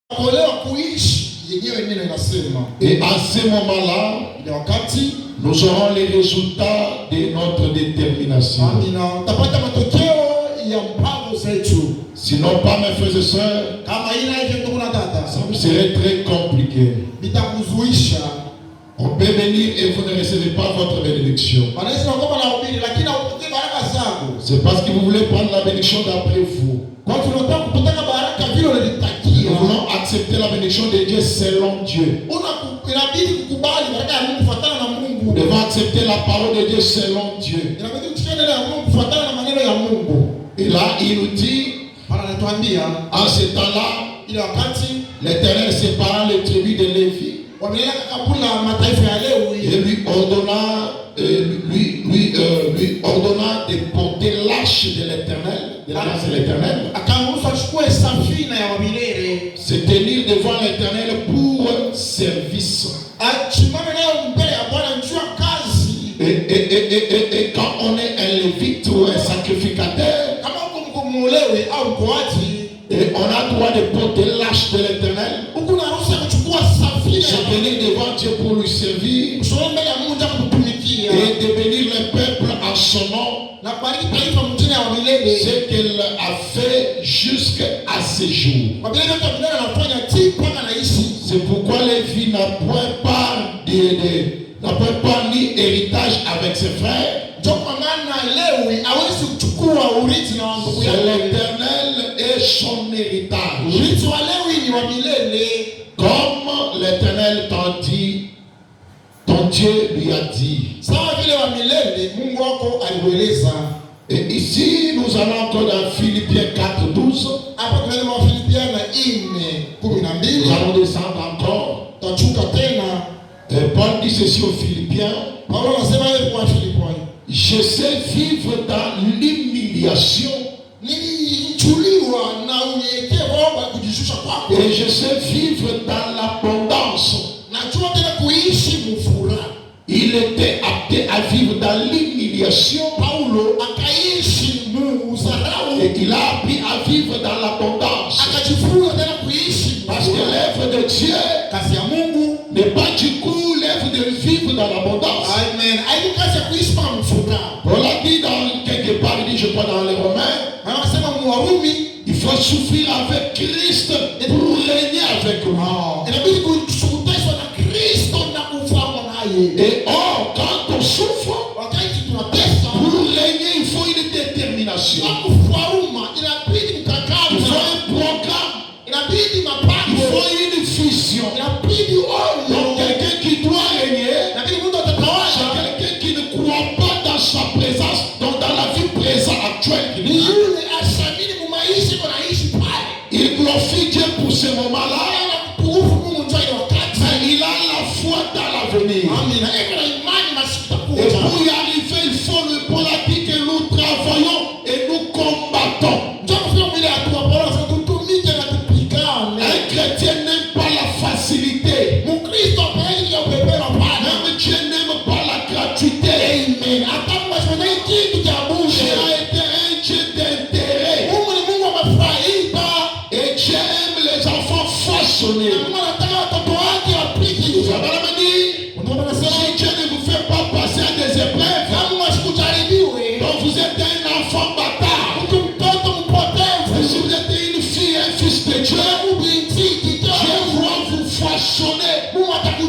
Et à ce moment-là, nous aurons les résultats de notre détermination. Sinon, pas mes frères et sœurs, ça serait très compliqué. On peut venir et vous ne recevez pas votre bénédiction. C'est parce que vous voulez prendre la bénédiction d'après vous. Nous voulons accepter la bénédiction de Dieu selon Dieu. Nous devons accepter la parole de Dieu selon Dieu. Et là, il nous dit, en ce temps-là, l'Éternel sépara les tribus de Lévi et lui ordonna de porter l'arche de l'Éternel, de l'alliance de l'Éternel, se tenir devant l'Éternel pour service. Et quand on est un lévite ou un sacrificateur, et on a droit de porter l'arche de l'Éternel, se tenir devant Dieu pour lui servir et de bénir le peuple en son nom, ce qu'elle a fait jusqu'à ce jour. C'est pourquoi Lévi n'a point ni héritage avec ses frères. C'est l'Éternel et son héritage. Comme l'Éternel ton Dieu lui a dit. Et ici, nous allons encore dans Philippiens 4:12. Nous allons descendre encore. Et Paul dit ceci aux Philippiens. Je sais vivre dans l'humiliation. Et je sais vivre dans l'abondance. Il était apte à vivre dans l'humiliation. Et il a appris à vivre dans l'abondance. Parce que l'œuvre de Dieu n'est pas du coup l'œuvre de vivre dans l'abondance. On l'a dit dans quelque part, il dit, je crois dans les Romains, il faut souffrir avec Christ pour régner avec lui. Et or, quand on souffre, pour régner, il faut une détermination. Il faut un programme. Il faut une vision. Donc quelqu'un qui doit régner, c'est quelqu'un qui ne croit pas dans sa présence, donc dans la vie présente actuelle. Il glorifie Dieu pour ce moment-là. Mais il a la foi dans l'avenir. Et pour y arriver, il faut le Paul a dit que nous travaillons et nous combattons. Un chrétien n'aime pas la facilité. Même Dieu n'aime pas la gratuité. Dieu a été un Dieu d'intérêt. Et Dieu aime les enfants façonnés. Si Dieu ne vous fait pas passer à des épreuves, donc vous êtes un enfant bâtard. Et si vous êtes une fille, un fils de Dieu, Dieu va vous façonner, vous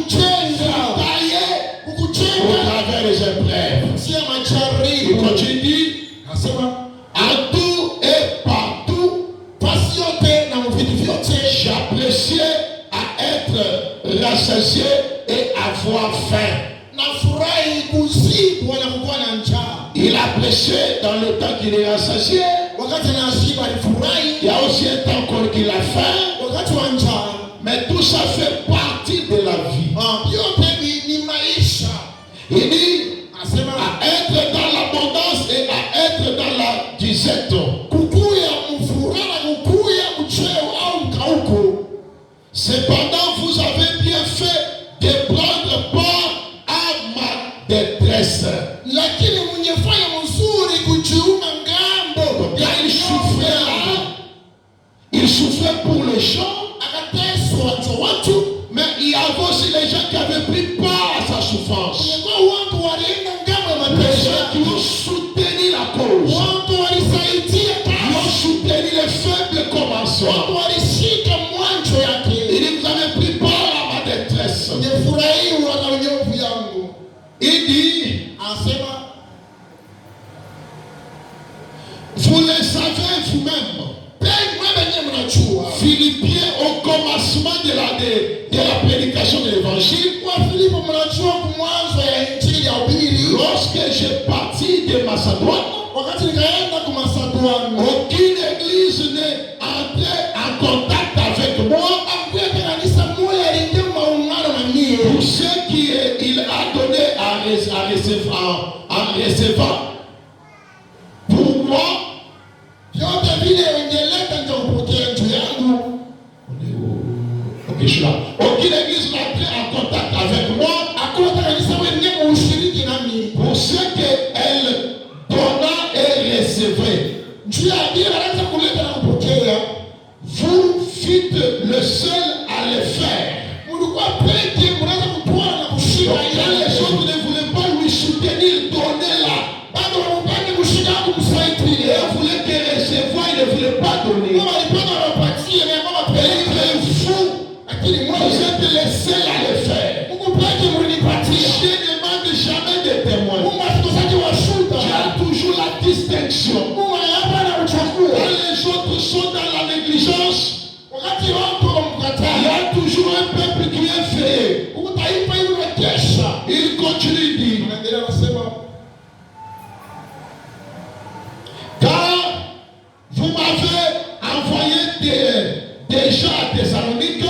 tailler au travers des épreuves. Il continue, à tout et partout, j'ai apprécié à être rassasié et avoir faim. Il appréciait dans le temps qu'il est rassasié. Il y a aussi un temps encore qu'il a faim. Mais tout ça fait partie de la vie. Il dit à être dans l'abondance et à être dans la disette. Cependant, vous avez bien fait de prendre part à ma détresse. Il souffrait pour les gens. avaient pris part à sa souffrance. Les gens qui ont soutenu la cause. Ils ont soutenu les faibles commencements. Il dit, vous avez pris part à ma détresse. Il dit, vous le savez vous-même. Philippiens, au commencement de la prédication de l'évangile, lorsque j'ai parti de Macédoine, aucune église n'est entrée en contact avec moi. Pour ce qu'il a donné en recevant pour moi, aucune église n'a entré en contact avec moi. Pour ce qu'elle donna et recevait. Vous fîtes le seul à le faire. Donc, quand les autres ne voulaient pas lui soutenir, donner là. Il voulait que recevoir, il ne voulait pas donner. Vous êtes les seuls à le faire. Je ne demande jamais de témoins. Tu as toujours la distinction. Quand les autres sont dans la négligence, il y a toujours un peuple qui est fait. Il continue de dire, car vous m'avez envoyé déjà à Thessalonique,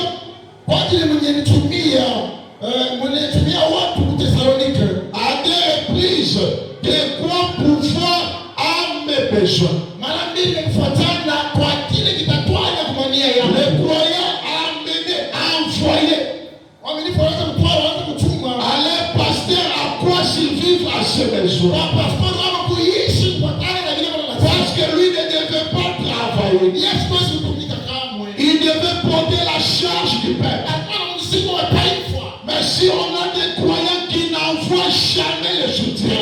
à des reprises de quoi pouvoir à mes besoins. Les croyants amenés, envoyés. Allez, pasteur, à quoi survivre à ce besoin? Parce que lui ne devait pas travailler. Il devait porter la charge du peuple. Mais si on a des croyants qui n'envoient jamais le soutien,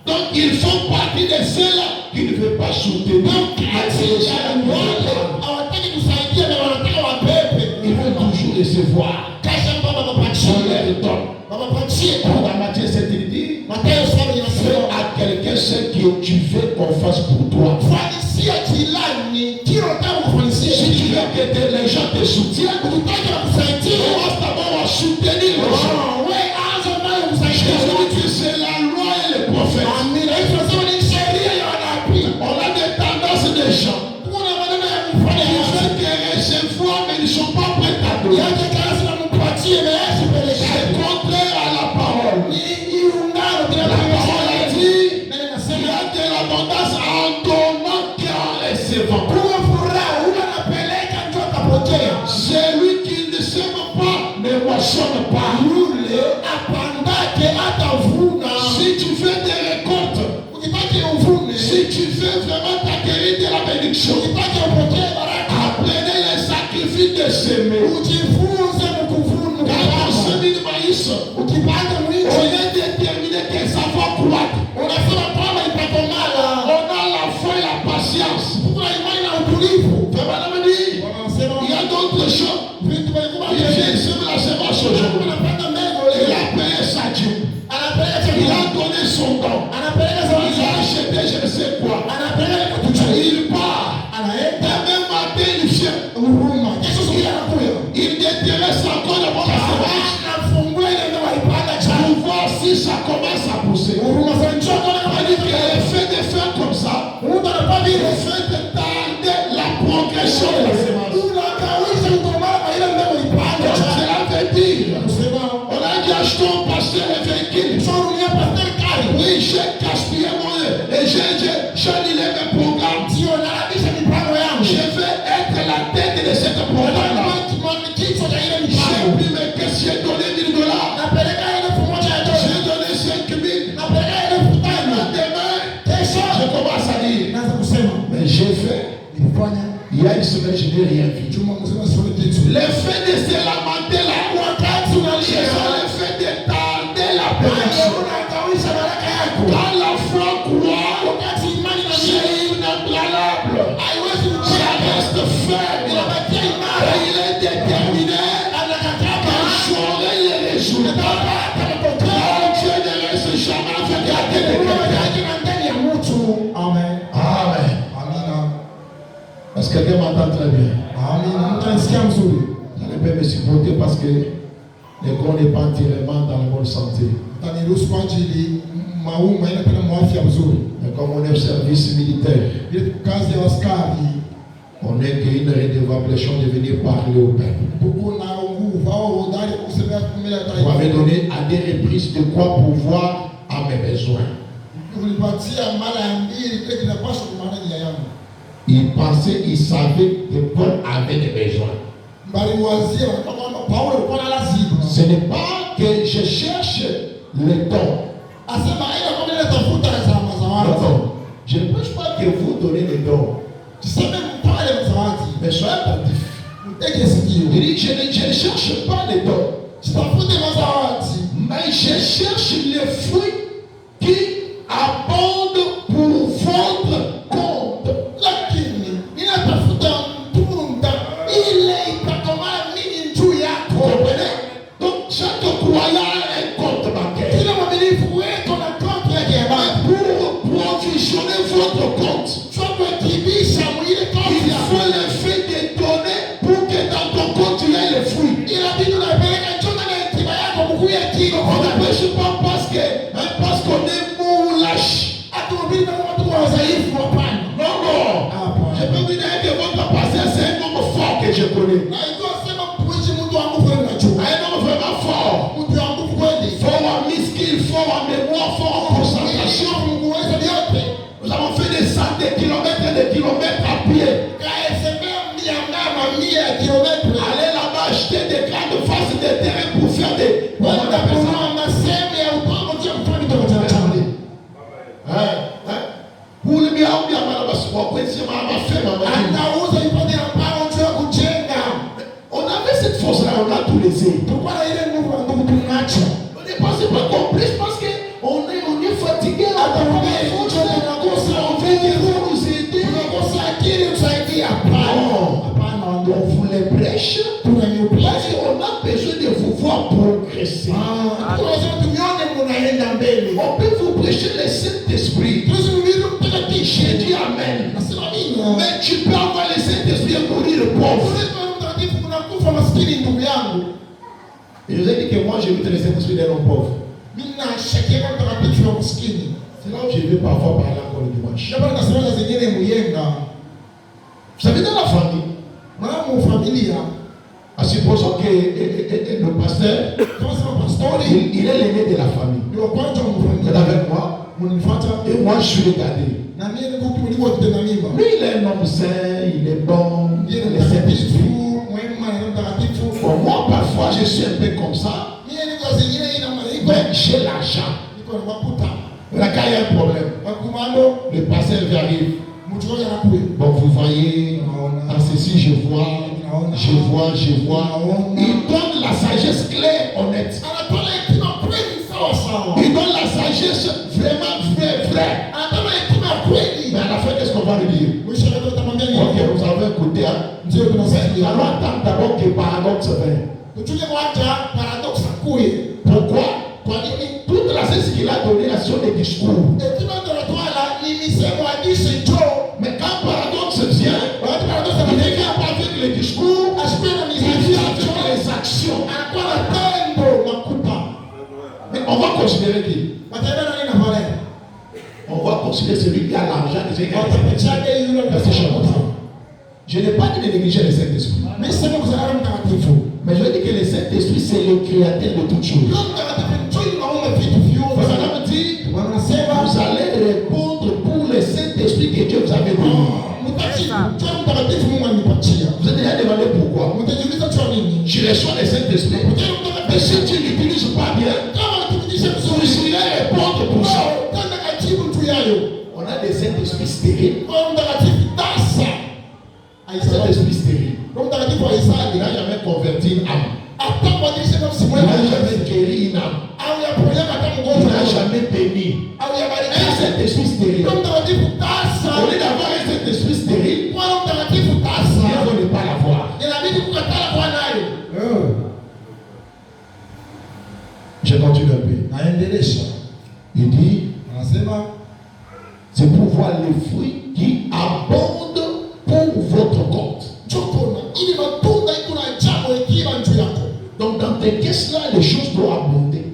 donc ils font partie de ceux-là qui ne veulent pas soutenir. Ils veulent toujours recevoir. On leur donne. Dans Matthieu 7, il dit, fais à quelqu'un ce que tu veux qu'on fasse pour toi. Si tu veux que les gens te soutiennent, commence d'abord à soutenir les gens. Jésus, c'est la loi et les prophètes. On a des tendances de gens qui veulent que recevoir, mais ils ne sont pas prêts à donner. C'est contraire à la parole. La parole a dit, il y a de l'abondance en donnant qu'en recevant. Celui qui ne sème pas ne moissonne pas. Si tu fais des récoltes, si tu veux vraiment t'acquérir de la bénédiction, apprenez les sacrifices de semer. Quand on sème du maïs, on est déterminé que ça va croître. On a la foi et la patience. Il y a d'autres choses. Il vient semer la semence aujourd'hui. Il a payé sa dîme. Il a donné son don. Il a acheté je ne sais quoi. Il part. Demain matin, il vient. Il t'intéresse encore de votre semence pour voir si ça commence à pousser. Il dit que le fait de faire comme ça, le fait de tarder la progression de la semence. Cela veut dire, on a dit achetons pasteur et véhicule. Oui, j'ai gaspillé mon et j'ai annulé mes programmes. Je vais être la tête de ce programme-là. J'ai pris mes caisses, j'ai donné $1000. J'ai donné 5000. Demain, je commence à dire, mais j'ai fait. Il y a une semaine, je n'ai rien vu. Le fait de se lamenter là, ferme. Et il est déterminé à changer les résultats. Dieu ne reste jamais avec la tête de quelqu'un. Amen. Amen. Amen. Est-ce que quelqu'un m'entend très bien? Amen. Vous allez bien me supporter parce que le corps n'est pas entièrement dans la bonne santé. Mais comme on est au service militaire, on n'est qu'une redevabilité de venir parler au peuple. Vous m'avez donné à des reprises de quoi pouvoir à mes besoins. Il pensait, il savait que Paul avait des besoins. Ce n'est pas que je cherche le don. Non, je ne pense pas que vous donnez le don. Mais soyez attentif. Il dit, je ne cherche pas les dons. Mais je cherche les fruits qui abondent pour votre compte. Comprenez? Donc chaque croyant a un compte bancaire. Pour provisionner votre compte, il faut le fait de donner pour que dans ton compte il y ait les fruits. On n'empêche pas parce qu'on est mou ou lâche. Non. Je peux vous dire que votre passé c'est un homme fort que je connais. Un homme vraiment fort. Fort en muscle, fort en mémoire, fort en concentration. Nous avons fait des centaines de kilomètres à pied. Aller là-bas acheter des grandes faces de terrain pour faire des... On avait cette force-là, on a tout laissé. Pourquoi on n'est pas compris parce qu'on est fatigué. On veut nous aider. On vous les prêche parce qu'on a besoin de vous voir progresser. On peut vous prêcher le Saint-Esprit. J'ai dit Amen. Mais tu peux avoir le Saint-Esprit et mourir pauvre. Et je vous ai dit que moi j'ai vu le Saint-Esprit d'un homme pauvre. C'est là où je vais parfois parler encore le dimanche. Vous savez, dans la famille, en supposant que le pasteur, il est l'aîné de la famille. Il est avec moi. Et moi je suis le cadet. Lui il est un homme sain, il est bon, il est le Saint-Esprit. Bon, moi parfois je suis un peu comme ça. Mais j'ai l'argent. Là quand il y a un problème, le pasteur arrive. Bon, vous voyez, dans ceci je vois. Il donne la sagesse claire, honnête. Il donne la sagesse vraiment vraie. Mais à la fin, qu'est-ce qu'on va lui dire? Ok, vous avez écouté. Allons attendre d'abord que paradoxe vienne. Pourquoi? Toute la sagesse qu'il a donnée là sur les discours. Mais quand paradoxe vient, il ne vient pas avec les discours, il vient avec les actions. Mais on va considérer qui? On va considérer celui qui a l'argent. Je n'ai pas dit de négliger le Saint-Esprit. Mais je dis que le Saint-Esprit c'est le créateur de toutes choses. Madame dit, vous allez répondre pour le Saint-Esprit que Dieu vous avait donné. Vous êtes déjà demandé pourquoi? Je reçois le Saint-Esprit. Mais si tu n'utilises pas bien, vous allez répondre pour ça. On a des Saint-Esprits stériles. Saint-Esprit stérile. Il n'a jamais converti une âme. Il n'a jamais guéri une âme. Il n'a jamais béni. Un Saint-Esprit stérile. Au lieu d'avoir un Saint-Esprit stérile, il faut le pièce-là, les choses doivent abonder.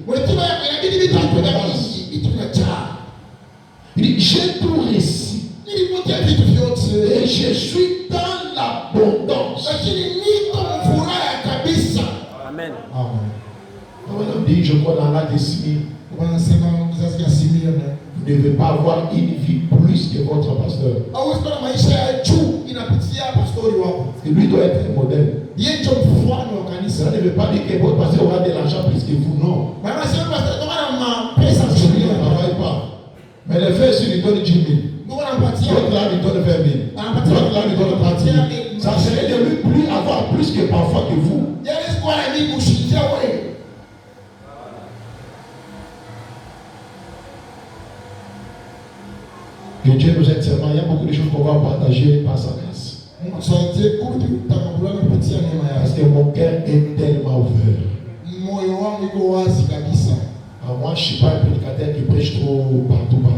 Il dit, j'ai tout réussi. Et je suis dans l'abondance. Amen. On dit, je crois dans l'âge de Simeon. Vous ne devez pas avoir une vie plus que votre pasteur. Et lui doit être un modèle. Ça ne veut pas dire que votre pasteur aura de l'argent plus que vous, non. Il ne travaille pas. Mais le fait, s'il lui donne 10 000, l'autre là lui donne 20 000, l'autre là lui donne 30 000. Ça serait de lui plus avoir plus que parfois que vous. Que Dieu nous aide seulement. Il y a beaucoup de choses qu'on va partager par sa grâce. Parce que mon cœur est tellement ouvert. Alors moi, je ne suis pas un prédicateur qui prêche trop partout. Non.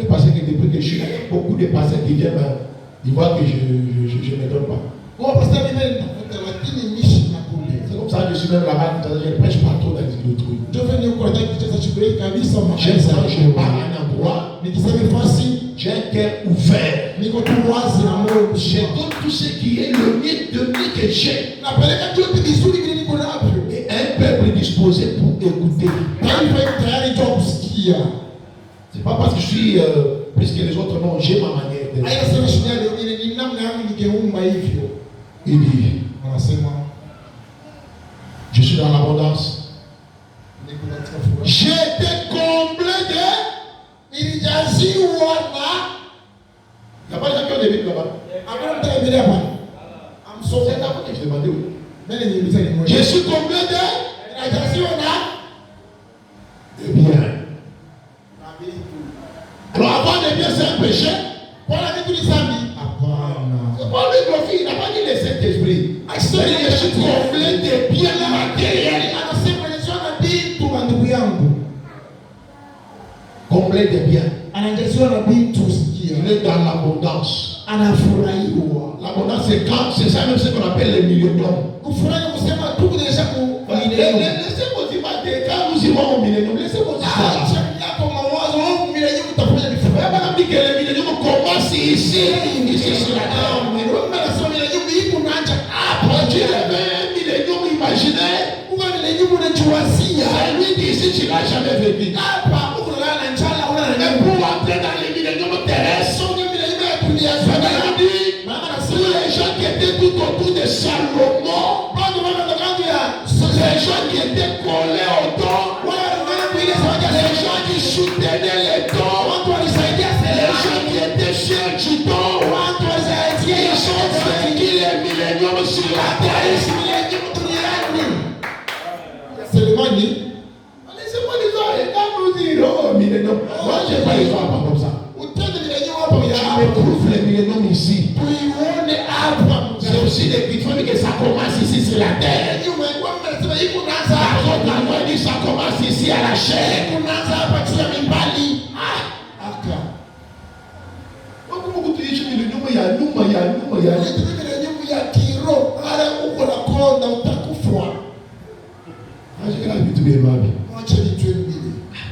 Parce que depuis que je suis là, il y a beaucoup de pasteurs qui viennent, ils voient que je ne donne pas. C'est comme ça que je suis même là-bas, je prêche partout dans les autres. J'aime ça, je pars à un endroit, j'ai un cœur ouvert. Je donne tout ce qui est le mythe de vie que j'ai. Et un peuple disposé pour écouter. C'est pas parce que je suis plus que les autres, non, j'ai ma manière d'être. Il dit, je suis dans l'abondance. J'ai été comblé de. Il y a pas de gens qui ont des Bibles là-bas. C'est à vous que je demandais. Je suis comblé de. De bien. Alors avoir des biens, c'est un péché. C'est pas lui glorifie, il n'a pas dit le Saint-Esprit. Je suis comblé de biens matériels. Comblé de biens. Il est dans l'abondance. L'abondance, c'est ça même ce qu'on appelle les milléniums. Laissez-moi dire, quand nous irons au millénium, laissez-moi dire ça. On dit que les milléniums commencent ici sur la terre. Dieu avait un millénium imaginaire. C'est lui d'ici, tu n'as jamais vécu. Mais pour entrer dans les milléniums terrestres, tous les gens qui étaient tout autour de Salomon, les gens qui étaient collés au dos, les gens qui soutenaient les dos, les gens qui étaient fiers du dos, ils sont vainquis les milléniums sur la terre. C'est le mani. Laissez-moi les oreilles, quand nous dirons millénium, moi je n'ai pas les oreilles pas comme ça. Tu éprouves les milléniums ici. C'est aussi des petites familles que ça commence ici sur la terre. Ça commence ici à la chair.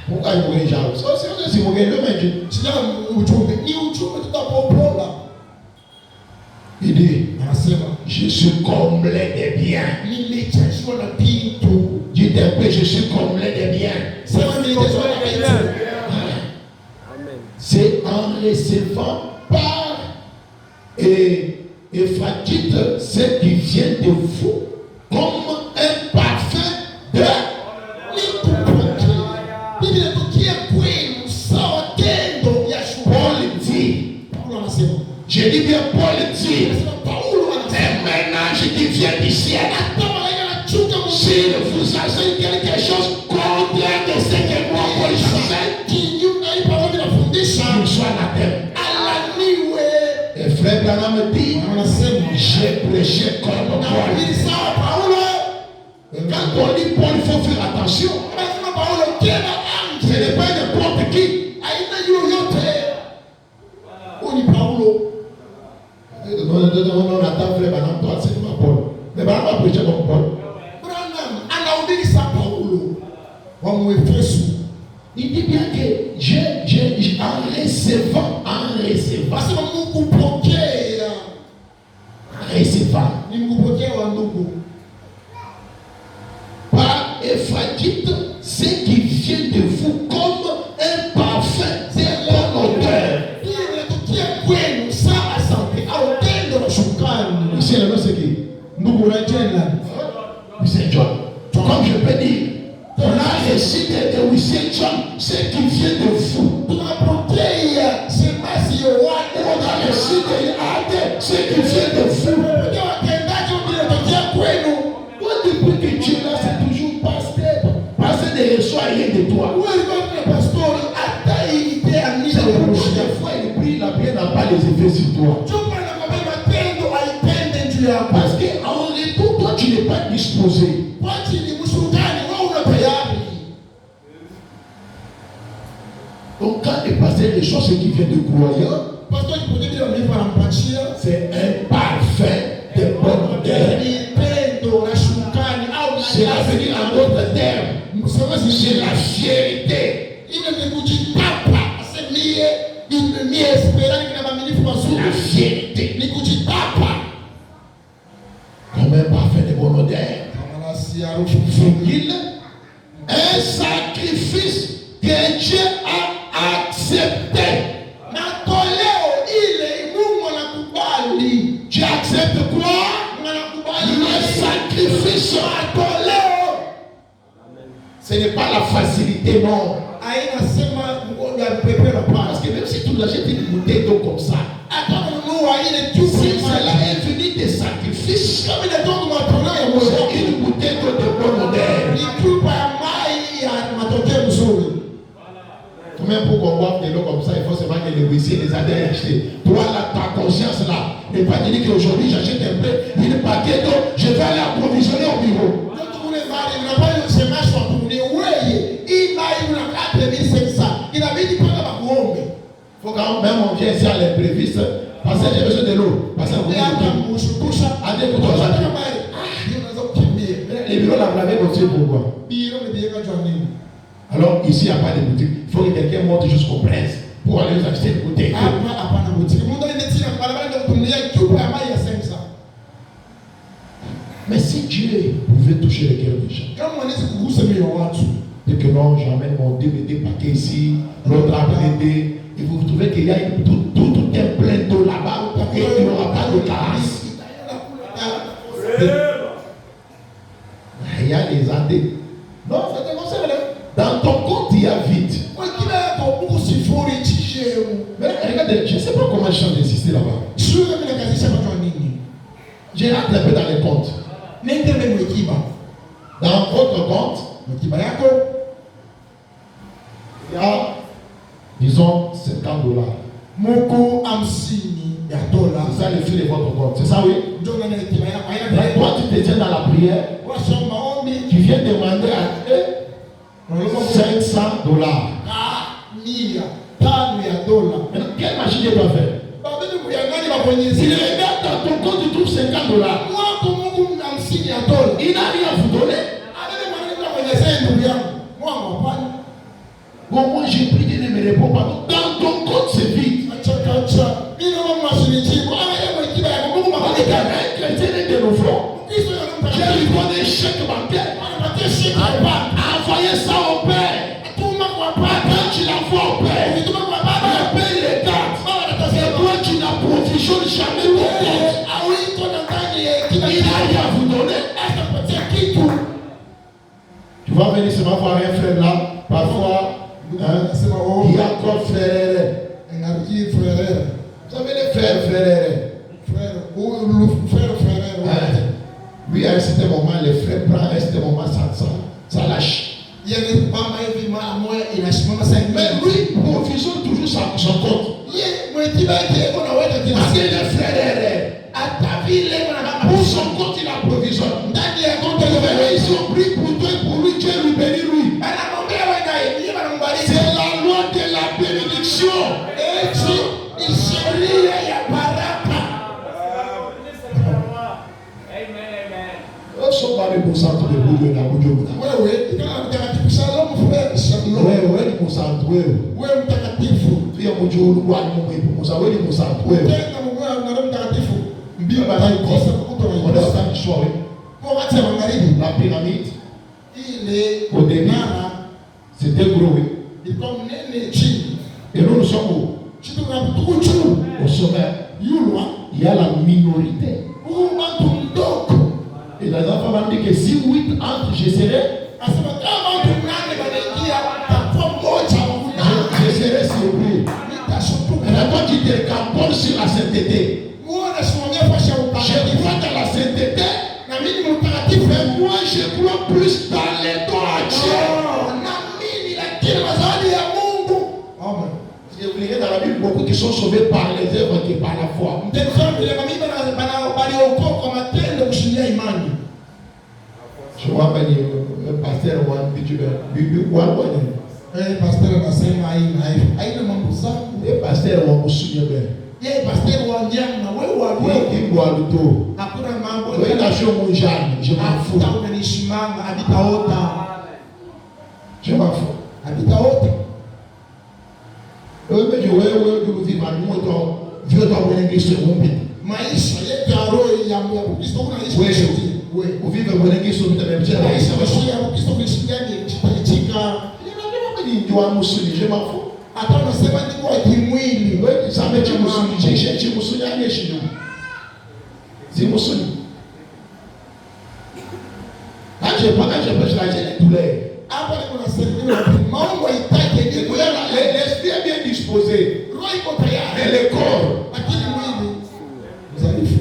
Pourquoi il mourait déjà? Si vous regardez le même il dit, je suis comblé de biens. Dites un peu, je suis comblé de biens. C'est en recevant par Éphrathite ce qui vient de vous comme un parfum de je dis bien Paul dit, un ménage qui vient du ciel. S'il vous enseigne quelque chose contraire de ce que moi Paul j'enseigne, nous soit la terre. Et frère Branham dit, j'ai prêché comme Paul. Quand on dit Paul, il faut faire attention. Ce n'est pas n'importe qui. On attend frère Branham, toi, c'est pas Paul. va prêcher comme Paul. Il dit bien que j'ai en recevant, par Éphraïte, ce qui vient de vous comme un parfum, c'est un odeur. Ici, le nom c'est qui? Wisson John. Comme je peux dire, on a reçu de Wisson John ce qui vient de vous. On a reçu de Ade ce qui vient de vous. Toi, depuis que tu es là, c'est toujours pasteur de reçoit rien de toi. C'est pour des fois il prie la prière n'a pas les effets sur toi. Parce qu'en retour, toi tu n'es pas disposé. Donc quand le pasteur reçoit ce qui vient de croyant, c'est un parfum de bonne odeur. C'est l'avenir en d'autres termes. C'est la fierté. La fierté. Comme un parfum de bonne odeur. Un sacrifice que Dieu a accepté. Tu acceptes quoi? Le sacrifice. Ce n'est pas la facilité, non. Parce que même si tu l'achètes une bouteille d'eau comme ça, si cela est venu des sacrifices, c'est une bouteille d'eau de bonne odeur. Même pour qu'on boive de l'eau comme ça, il faut seulement que les huissiers les adhèrent acheter. Toi, là, ta conscience là, n'est pas de dire qu'aujourd'hui j'achète un peu, une paquet d'eau, je vais aller approvisionner au bureau. Il faut quand même on vient ici à l'impréviste, parce que j'ai besoin de l'eau. Parce que les bureaux là, vous l'avez motivé pourquoi? Alors ici il n'y a pas de boutique. Il faut que quelqu'un monte jusqu'au prince pour aller nous acheter une bouteille. Mais si Dieu pouvait toucher le cœur des gens, et que non, j'emmène mon DVD paquet ici, l'autre a DVD, et vous trouvez qu'il y a tout un plein d'eau là-bas, et il n'y aura pas de carence. Il y a les andés. Non, c'est comme ça, dans ton compte, il y a vide. Mais regardez, je ne sais pas comment je chante d'insister là-bas. J'ai rentré un peu dans les comptes. Dans votre compte, il y a, disons, $50. C'est ça le fil de votre compte. C'est ça, oui? Mais toi, tu te tiens dans la prière. Tu viens demander à eux $500. Maintenant, quelle machine tu dois faire? Si le regarde dans ton compte, tu trouves $50. Il n'a rien à vous donner. Bon, moi j'ai pris qu'il ne me répond pas. Dans ton compte, c'est vide. De nos fonds. J'ai lui donné un chèque bancaire. Envoyez ça au père. Quand tu l'envoies au père, le père les garde. Et toi, tu n'approvisionnes jamais ton compte. Il n'a rien à vous donner. Tu vas venir seulement voir un frère là. Parfois, il y a encore frère. Vous savez les frères. Oui, à un certain moment, les frères prennent à un certain moment, ça lâche. Mais lui, provisionne toujours son compte. Parce que les frères, pour son compte, il approvisionne. Ils ont pris pour toi et pour lui, Dieu lui bénit lui. C'est la loi de la bénédiction. wa Mungu msaweni msapwe. Tena Mungu na Roho Mtakatifu. Mbio Kosa kukutoa. on a choix. Wakati wa magharibi La pyramide ile au début c'était gros. ilikuwa mnene chini. Et nous sommes où? Kitu kinapokuwa juu Au sommet. yulwa Il y a la minorité. mtu mdogo. Et les enfants m'ont dit que si 8 entrent, je serai. Asema kama mtu mnane wanaingia takuwa mmoja wa mnane. Je serai surpris. Nitashutuka. Et là, toi qui te camponnes sur la sainteté. Muone simamia fasha Je utakatifu. crois dans la sainteté. Na mimi mtakatifu. Mais moi, je crois plus dans les dons à Dieu. Na mimi lakini mazawadi ya Mungu. Amen. Je vous lirai dans la Bible beaucoup qui sont sauvés par les œuvres que par la foi. Mtensoma vile mimi baliokoka kwa matendo kushindia imani. Je vois un pasteur ou un bibi ou un pastor anasema haina mambo zangu. pasteur ou un musulman. Yeye pastor wa nyama wewe wa Oui, qui boit le tout. hakuna mambo. Oui, la chose mon Jeanne, je m'en fous. Unanishimanga abitaota. Je m'en fous. Abitaota. Oui, mais je vais vivre à nous, vieux dans mon église sur mon pays. Maisha yetu ya roho ya Kristo unaishi Wewe, wewe. Uvive mon église sur mon pays. Maisha ya Kristo kushindani kitahitika. Ndio musuli, je m'en fous. Hata unasema ni kwa kimwili. Oui, ça me dit musuli, je musuli à chez nous. C'est musuli. Quand je prêche la j'ai douleur. Hapa ni unasema mambo haitaki ni l'esprit est bien disposé. roho iko tayari. Mais le corps, Lakini mwili mzalifu.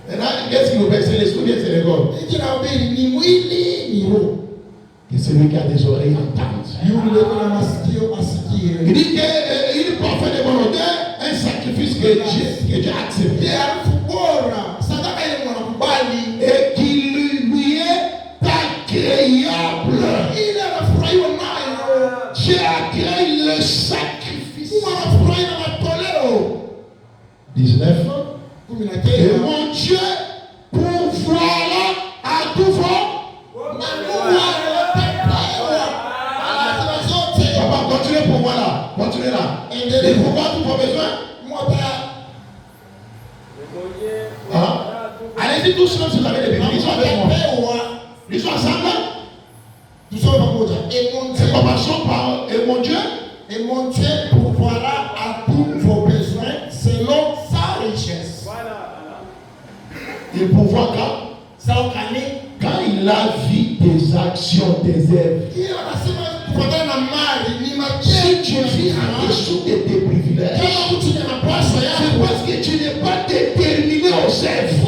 maintenant, qu'est-ce qui nous fait? C'est l'esprit, c'est le corps. Hiki naambia ni mwili ni roho. Que celui qui a des oreilles entende. Yule kuna masikio asikie. Il dit qu'il peut faire de volonté un sacrifice que Dieu a accepté. Harufu bora sadaka ile mwanakubali Et qui lui est agréable. ile anafurahiwa nayo. Dieu agrée le sacrifice. Anafurahi na matoleo. 19. Et 19. mon Dieu pourvoira à tout vos. Papa, continuez pour moi là. Continuez là. Et pourvoir tous vos besoins. Hein? Allez-y tous si vous avez des besoins. Ils sont avec moi. Ils sont ensemble. Et commençons par et mon Dieu. Et mon Dieu pourvoira à tous vos besoins selon sa richesse. Il pourvoit quand il a vu des actions, des œuvres. Si tu vis en dessous de tes privilèges, c'est parce que tu n'es pas déterminé aux œuvres.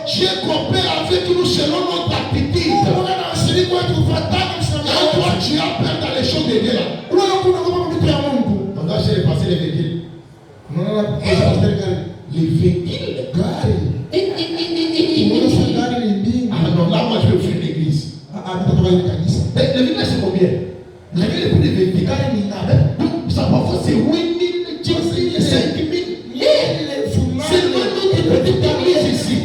Dieu coopère avec nous selon notre aptitude. Quand toi tu as peur dans les choses de Dieu là, on doit se repasser les véhicules. Les véhicules. Ah non, là moi je vais ouvrir l'église. Mais le véhicule c'est combien? Le véhicule est plus de véhicules. Donc ça parfois c'est 8 000, 10 000, 5 000. C'est notre petite église ici.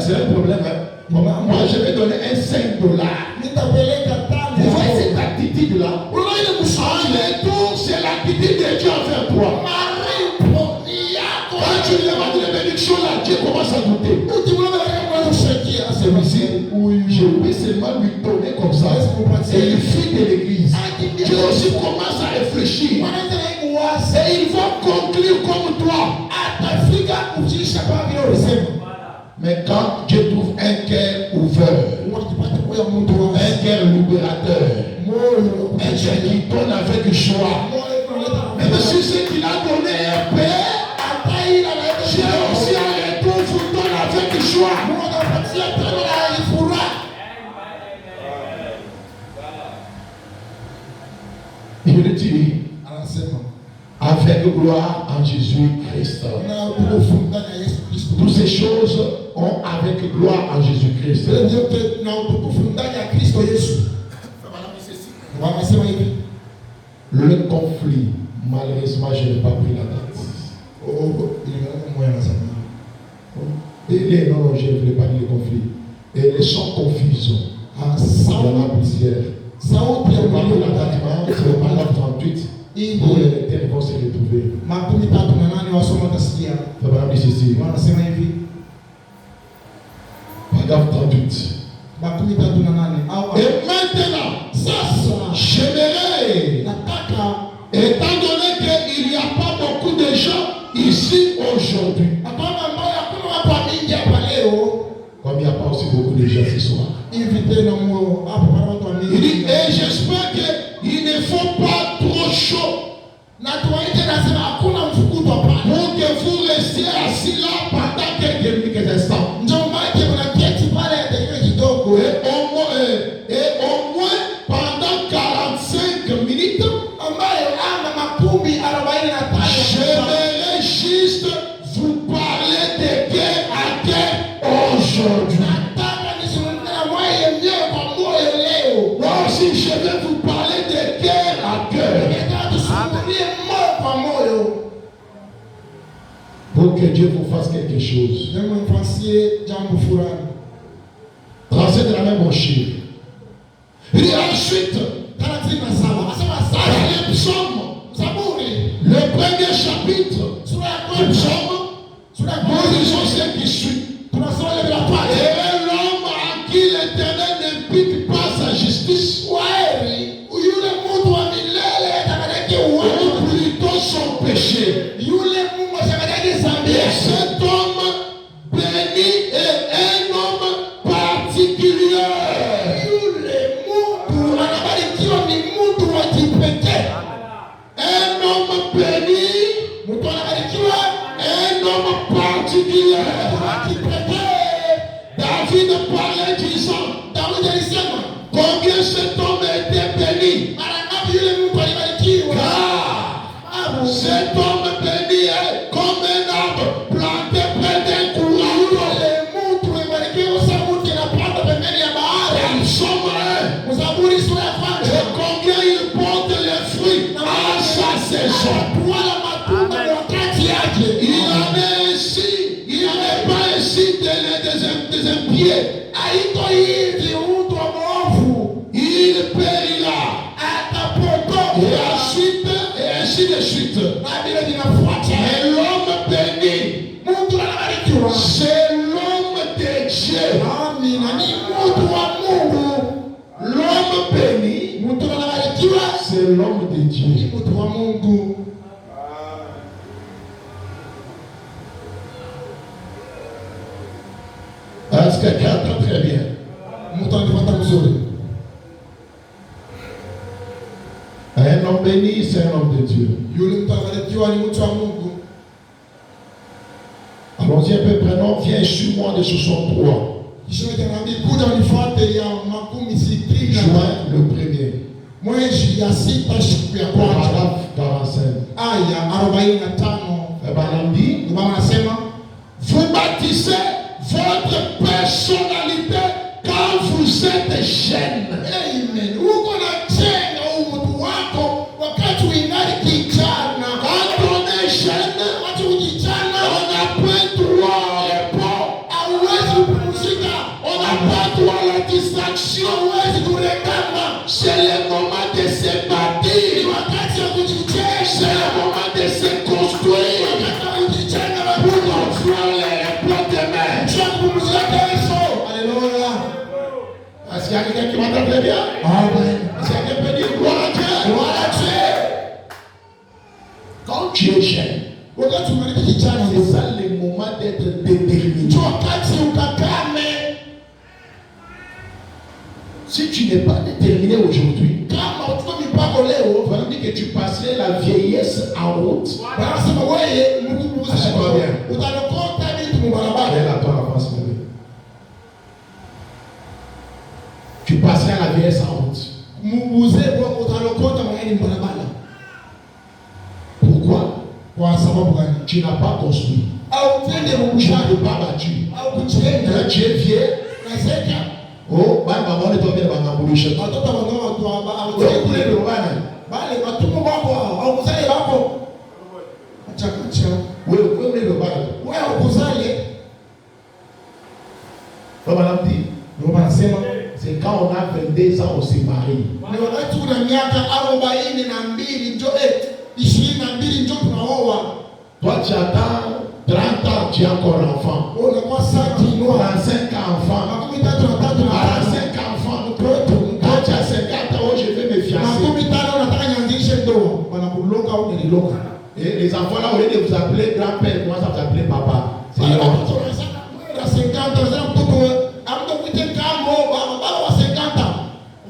C'est un problème. Hein? Moi je vais donner un $5. Vous voyez cette attitude là? En retour, c'est l'attitude de Dieu envers toi. Quand tu lui demandes une bénédiction là, Dieu commence à goûter. Celui-ci, je vais seulement lui donner comme ça. Et il fuit de l'église. Dieu aussi commence à réfléchir. Et il va conclure comme toi. Mais quand Dieu trouve un cœur ouvert, un cœur libérateur, un cœur qui donne avec joie, même si ce qu'il a donné un père, Dieu aussi en retour vous donne avec joie. Il le dit avec gloire en Jésus-Christ. Toutes ces choses ont avec gloire en Jésus-Christ. Le conflit, malheureusement, je n'ai pas pris la date. Non, je ne voulais pas dire le conflit. Et les sons confuses. Il y en a plusieurs. sauti ya Au mlio la bâtiment, c'est au paragraphe 38. Où les lecteurs vont se retrouver. makumi tatu na nane wasoma tasikia Ça va dire ceci. wanasema hivi, Paragraphe 38. makumi tatu na nane au Et maintenant, sasa j'aimerais, nataka, étant donné qu'il n'y a pas beaucoup de gens ici aujourd'hui, kwamba ambayo hakuna watu mingi hapa leo comme il n'y a pas aussi beaucoup de gens ce soir, hivi tena mwo hapo para watu il mingi, dit, et j'espère qu'il ne faut pas trop chaud na tuwaite nasema hakuna mfukuto hapa, pour que vous restiez assis là pendant quelques instants. ndio maana kuna keti pale ya dakika kidogo, Et au moins pendant 45 minutes, ambayo ana makumi 45 j'aimerais juste vous parler de guerre à guerre aujourd'hui. nataka nizungumze na mwaye mwenyewe kwa moyo leo. Moi aussi, je vais vous parler de guerre à guerre. Nataka tusumulie moyo kwa moyo, Pour que Dieu vous fasse quelque chose. ndio mfasie jambo fulani. Tracez de la même chiffre. Et ensuite, 37 asema dans sasa les psaumes, Zaburi le premier chapitre sura ya du kwanza, psaume, sura ya nous kwanza lisons ce qui suit. tunasoma ile la kwanza, Et l'homme à qui l'Éternel n'impute pas sa justice, waheri yule mtu wa milele atakayeke uwanja, ou plutôt son péché. yule Mungu atakayeke dhambi Et yake. cet homme béni est un homme particulier. Yule mtu anabarikiwa ni mtu wa kipekee. Un homme béni, Mtu anabarikiwa un homme particulier. wa kipekee. David parlait disant, Daudi alisema combien cet homme était béni. mara ngapi yule mtu alibarikiwa? Car cet homme béni est comme un arbre planté près d'un courant d'eau. Yule mtu alibarikiwa sababu anapanda pembeni ya bahari. En somme, Mzaburi sura ya et kwanza. combien il porte les fruits à sa saison. Wala matunda kwa wakati yake. Il en est ainsi, il n'est pas ainsi des impies. Haiko hivi mtu wa mwovu Il périra. atapotoka. Et ensuite, et ainsi de suite. Na vile vinafuata. Et l'homme béni, Mtu anabarikiwa. c'est l'homme de Dieu. Amina, ni mtu wa Mungu. L'homme béni, Mtu anabarikiwa c'est l'homme de ni Dieu. mtu wa Mungu. Est-ce que quelqu'un entend très bien? Mtu anapata mzuri. Un homme béni, c'est un homme de Dieu. Yule mtu anabarikiwa ni mtu wa Mungu. Allons-y un peu, prenons, viens sur moi de 63. Kisha nabii kuja unifuate ya makumi sitini na Juin le 1er. mwezi ya sita siku ya kwanza Paragraphe 45. aya 45. Eh ben, on dit, Ndio maana nasema vous bâtissez votre personnalité quand vous êtes jeune. amen. Uko na jenga mtu wako wakati uingali kijana. Quand on est jeune, Wakati ukijana on n'a pas droit au repos. hauwezi kupumzika, On n'a pas droit à la distraction. hauwezi kuregama. C'est le moment de se Ni bâtir. wakati wa C'est kujijenga, le moment de se construire. wakati wa kujijenga na Pour Mungu. construire les repos demain. Sio kupumzika kesho. Haleluya. Est-ce qu'il y a quelqu'un qui m'entend très bien? Amen. Est-ce qu'il y a quelqu'un qui peut dire gloire à Dieu? Gloire à Dieu. Quand tu es jeune, Wakati umeleta kijana c'est ça le moment d'être déterminé. ndio wakati ukakame. Si tu n'es pas déterminé aujourd'hui, Kama utuko mipango leo, on va dire que tu passerais la vieillesse en route. wanasema wewe Mungu Ah, c'est pas bien. utalokota vitu mubarabara. Allez là, toi, la face, bébé. Tu passerais la vieillesse en route. Mubuze kwa utalokota mwenye mubarabara. Pourquoi? Kwa sababu gani? Tu n'as pas construit. Au tende Tu mkushaka n'as pas battu. au kujenga Quand tu es vieux, na seka oh, bah, maman, on est tombé dans la bouche. watoto wanao watu au Oh, vous êtes au bas, bale watumu wako au kusali wako. Acha kucha. oui, vous êtes au bas. Wewe ukuzale. Comme madame dit, Ndio wanasema c'est quand on a 22 ans, on s'est marié. ni miaka 42 njo 22 njo tunaoa. Toi tu attends 30 ans, tu es encore enfant. On a quoi ça qui nous 45 enfants. 45 enfants. Quand tu as 50 ans, je vais me fiancer. Et les enfants là, au lieu de vous appeler grand-père, moi ça vous appeler papa. C'est une honte.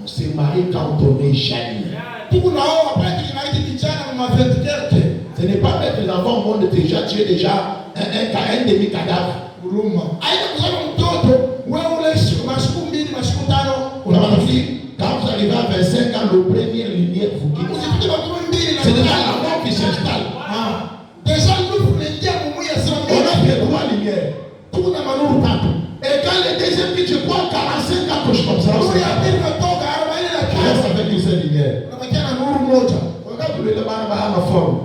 On s'est marié quand on est jeune. Ce n'est pas mettre les enfants au monde déjà, tu es déjà un demi-cadavre. Quand vous arrivez à 25 ans, le premier lumière vous quitte. C'est déjà la mort qui s'installe. On a fait 3 lumières. Et quand le deuxième qui tu crois 45 ans que je comme ça, on reste avec une seule lumière. Regarde le débat à ma forme.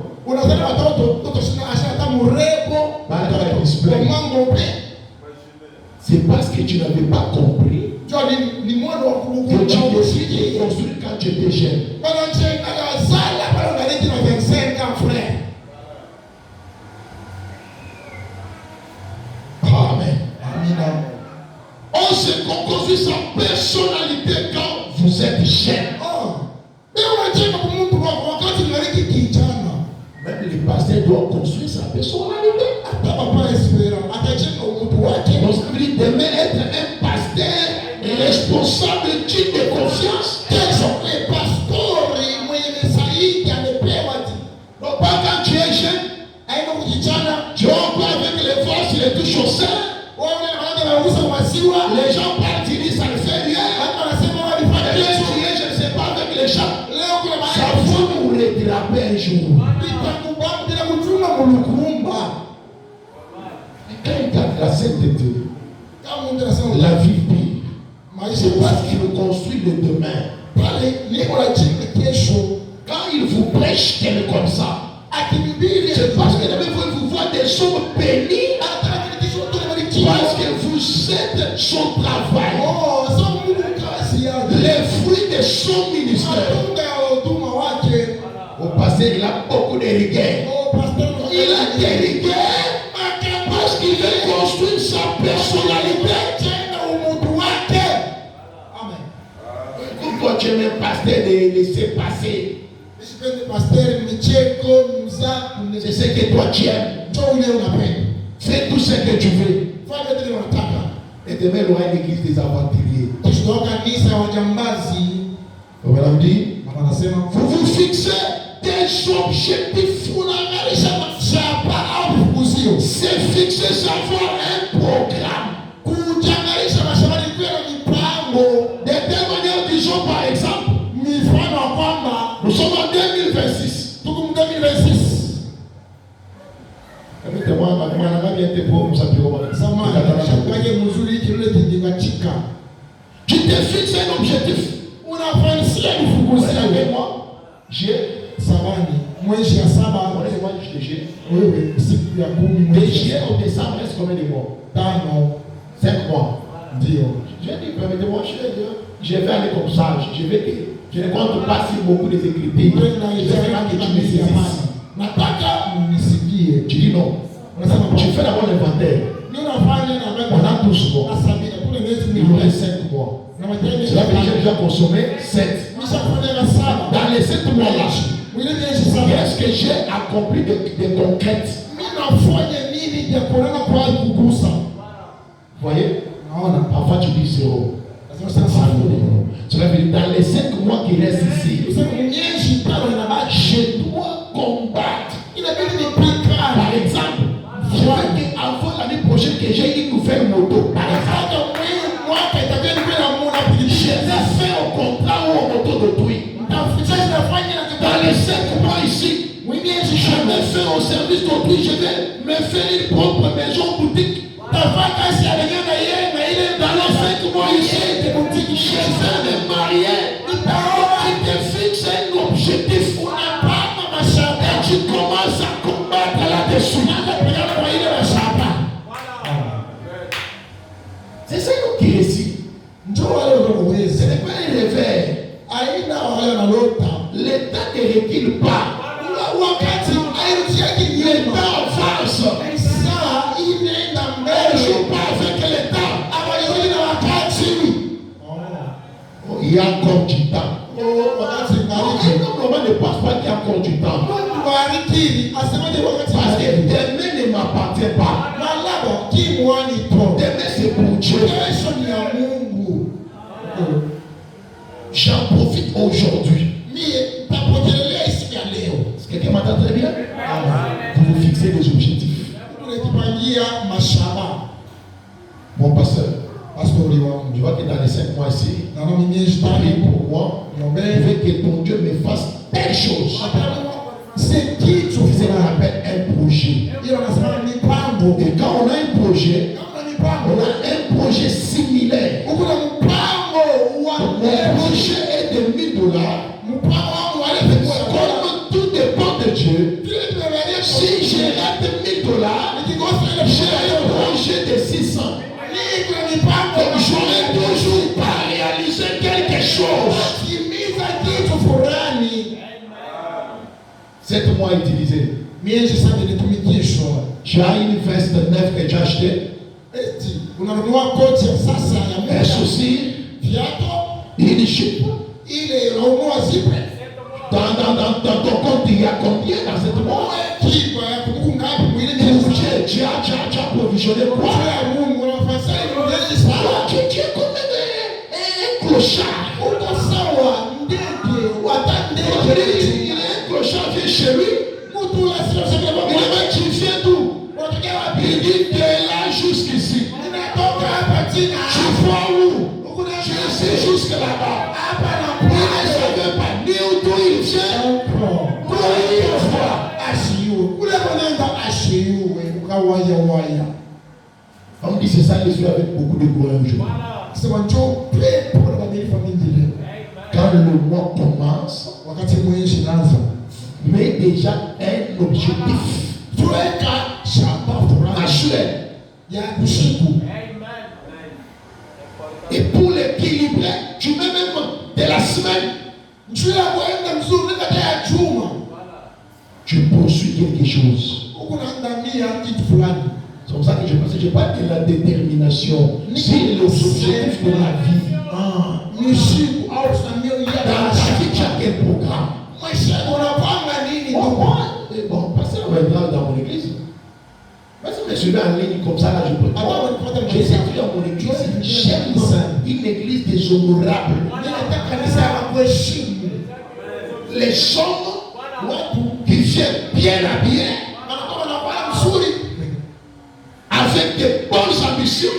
C'est parce que tu n'avais pas compris que tu décidais de construire quand tu étais jeune. Amen. On se construit sa personnalité quand vous êtes jeune. Même les pasteurs doivent construire sa personnalité. Donc ça veut dire demain être un pasteur responsable digne de confiance. Quels sont les pasteurs? Donc pas quand tu es jeune, tu vas avec les forces, les tout chausseurs. Les gens partent, ils disent ça ne fait rien. Tu es, je ne sais pas, avec les gens. Ça faut nous rédraper un jour. Quand il garde la sainteté, la vie pire, c'est parce qu'il construit le demain. Quand il vous prêche quelqu'un comme ça, c'est parce que vous voyez des sommes bénies. Parce que vous êtes son travail. Les fruits de son ministère. Au passé, il a beaucoup de rigueur. Il a des rigueurs parce qu'il veut construire sa personnalité. Pourquoi tu es un pasteur de laisser passer? C'est ce que toi tu aimes. Fais tout ce que tu veux. Et demain, il y aura une église des aventuriers. Voilà, me dit, vous vous fixez des objectifs. C'est fixer savoir un programme. De telle manière, disons par exemple, nous sommes en 2026. Tu te fixes un objectif. Avec moi, j'ai de juillet au décembre, reste combien de mois? 5 mois. J'ai dit, permettez-moi, je vais aller comme ça. Je ne compte pas si beaucoup des écritures. Je vais faire que tu me saisisses. Tu dis non. Tu fais d'abord l'inventaire. On a tous mois. Il nous reste 5 mois. Cela veut dire que j'ai déjà consommé 7. Dans les 7 mois-là, qu'est-ce que j'ai accompli de concrète? Vous voyez? Parfois tu dis 0. Cela veut dire dans les 5 mois qui restent ici, je dois combattre. Par exemple, je veux qu'avant l'année prochaine que j'ai une nouvelle moto. Par exemple, je vais faire un contrat ou un moto de pluie. Dans les 5 mois ici, je vais faire un service d'autrui, je vais me faire une propre maison boutique. Dans les 5 mois ici, je vais me marier. Tu te fixes un objectif. Et tu commences à combattre là-dessus. C'est ça qui réussit. Ce n'est pas un réveil. l'état ne recule pas. wakati hairudiaki nyuma. L'état avance. Saa inaenda Elle ne mbele. joue pas avec l'état. Hawaioni na wakati. Il y a encore du temps. Wakati Un ngariki. homme ne pense pas qu'il y a encore du temps. Mungu warikiri asemaje wakati Parce que ngariki. demain ne m'appartient pas. Malaba kimwani to. Demain c'est pour Dieu. Kesho ni ya Mungu. J'en profite aujourd'hui. Mie tapotelelea siku ya leo. Est-ce que quelqu'un m'entend très bien? Vous vous fixez des objectifs. Tunajipangia mashaba. Mon pasteur, Pastori wangu. tu vois que dans les 5 mois ici, Naona miezi prie tano. pour moi. Je Ngombe. veux que ton Dieu me fasse telle chose. C'est kitu C'est ce qu'on fulani. appelle un projet. Hiyo wanasema mipango. Et quand on a un projet, Kama on mipango. a un projet similaire. Uko na mpango wa Mon projet est de 1000 dollars. mpango wangu wale kwa Comme tout dépend de Dieu, vile tumevalia si je rate 1000 dollars, nikikosa ile j'ai un projet de 600. niko na mipango Donc j'aurai toujours pas réalisé quelque chose. timiza kitu fulani. 7 mois utilisés. Miezi saba ilitumikishwa. Tu as une veste neuve que tu as achetée, Eti unanunua koti ya sasa ya un muda. chaussure, Viato une jupe. ile unanunua zipe. Dans ton compte, il y a combien dans cette mois? Kipa ya kumbuku ngapi mwili ni Pour Dieu, tu as provisionné quoi? kwa ya Mungu unafanya ndio sawa. Tu es comme un clochard. Uko sawa ndege watandege. Il est un clochard, viens chez lui. Mtu lazima sema Il baba dit, tu viens d'où? unatokea wapi? Il dit, de là jusqu'ici. Ninatoka hapa China. Tu vois où? Huko na Tu sais jusque là-bas. hapa na Il ne savait pas ni d'où il vient, d'où il va. ashiu. Kule kwenda ashiu ukawaya waya. On dit c'est ça l'esprit avec beaucoup de gloire aujourd'hui. Sema njoo pepo na maarifa mingi leo. Quand le mois commence, Wakati mwezi naanza. mets déjà un objectif Tuweka shamba fulani mensuel. ya usiku. Et pour l'équilibrer, tu mets même de la semaine, Njoo ya kwenda mzuri nenda ya juma. tu poursuis quelque chose. Huko naandamia kitu fulani. C'est comme ça que je pense que je parle de la détermination. C'est les objectifs de la vie. Ni siku au samio ya Dans ta vie, tu as quel programme? maisha unapanga nini Bon, ndugu? bon, passer on va être dans mon église. Mais si je suis en ligne comme ça, là, je peux pas. J'ai écrit dans mon église, j'aime une église des honorables. Ninataka kanisa ya kuheshimu. Les hommes qui viennent bien habillés, Wanakuwa wanafanya mzuri avec de bonnes ambitions.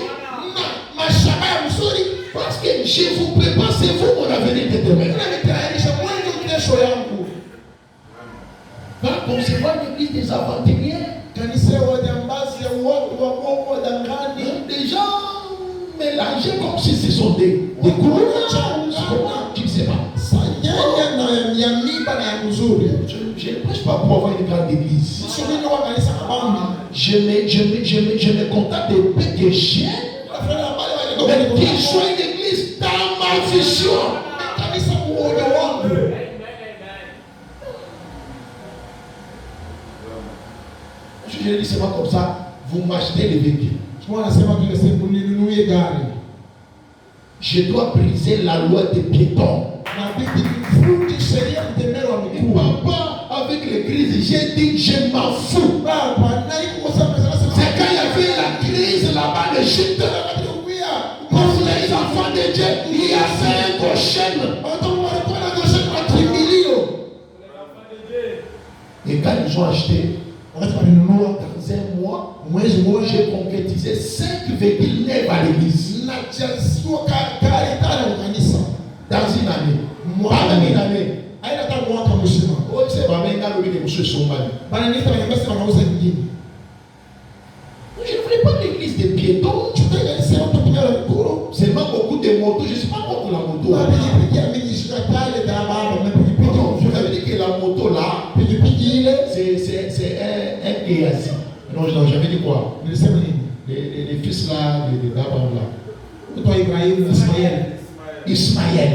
na mashamba ya mzuri. Parce que je vous prépare, c'est vous mon avenir de demain. Unanitayarisha mwanzo kesho yangu. Va concevoir l'église des aventuriers. Kanisa ya wajambazi ya watu wa Mungu wadangani. Des gens mélangés comme si ce sont des couleurs. Comment? Tu ne sais pas. Sanyanya na ya miba na ya mzuri. Je ne prêche pas pour avoir une grande église. Sio mimi wa kanisa kabambi. Je me contente de peu de chiens, Afanya habari wa mais qu'il soit une église dans ma vision. kanisa muone wangu. Je dis seulement comme ça, vous m'achetez les véhicules. Kwa nasema vile sema ninunulie gari. Je dois briser la loi des piétons. Na bibi fundi sheria mtembeo wa miguu. Papa, avec l'église, j'ai dit je m'en fous. Baba na iko sasa sasa. C'est quand il y avait la crise là-bas de Chute, pour les enfants de Dieu, il y avait un Goshen. Et quand ils ont acheté, dans un mois, j'ai concrétisé 5 véhicules neufs à l'église. Dans une année. Pas même une année. Oh, c'est vraiment un gars qui est monsieur Sombali. Je ne voulais pas l'église des piétons. Seulement beaucoup de motos. Je ne sais pas pourquoi la moto. Je vous avais dit que la moto là, c'est un Kéasi. Non, j'avais dit quoi? Les fils là, les d'Abraham là. Ismaël.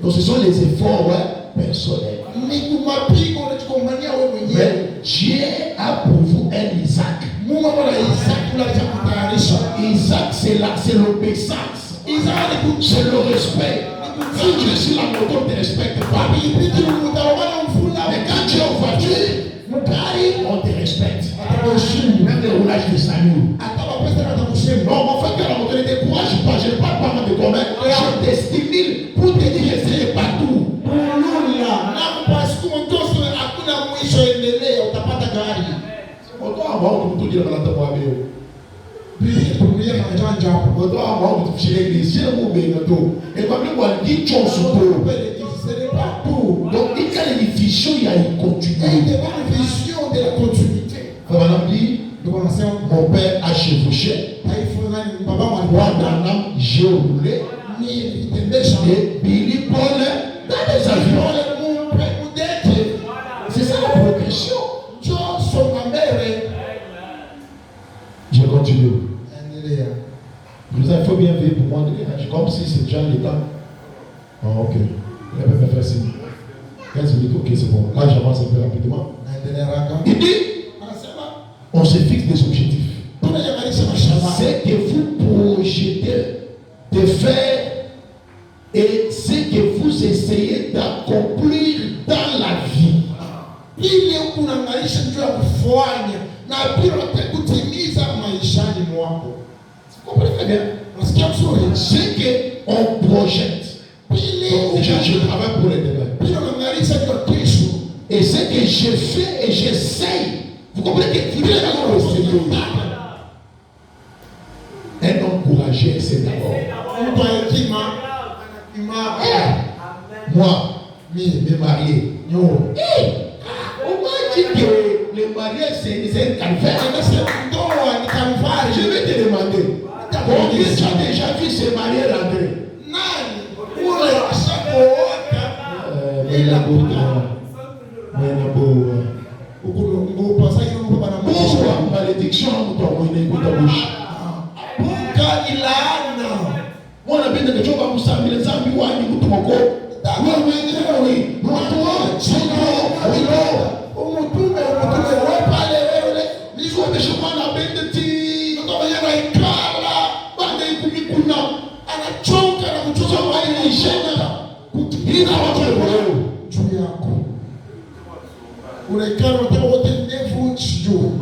Donc ce sont les efforts, ouais. personnel. Ni kumapigo unachogombania wewe mwenyewe. Mais Dieu a pour vous un Isaac. Mungu ana Isaac kula cha kutayarisha. Isaac, c'est l'obéissance. Isaac C'est le respect. Si tu es sur la moto, on ne te respecte pas. Mais quand tu es en voiture, on te respecte. Même le roulage de salut. Non, en fait, quand la moto ne décourage pas, je ne parle pas de toi-même. Je te stimule pour te dire essaye partout. Donc, il y a une vision, il y a une continuité. Mon père a chevauché, moi dans l'âme, j'ai roulé, et Billy Paul dans les avions. C'est ça la progression. Je continue. Il faut bien veiller pour moi, comme si c'est déjà l'état. Ah, ok. Il va me faire signe. 15 minutes, ok, c'est bon. Là, j'avance un peu rapidement. Il dit, on se fixe des objectifs. C'est que vous projetez de faire et c'est que vous essayez d'accomplir dans la vie. Vous comprenez très bien? C'est qu'on projette. Je travaille pour les demain. Et c'est que je fais et j'essaye. Vous comprenez que vous êtes d'abord au Seigneur. Un homme courageux, c'est d'abord. Moi, me marier. On m'a dit que le mariage, c'est un calvaire. Je vais te demander. Combien tu as déjà vu se marier rentrer? Malédiction, on a bien de choses comme ça, mais les amis, ouais, nous tout mon corps.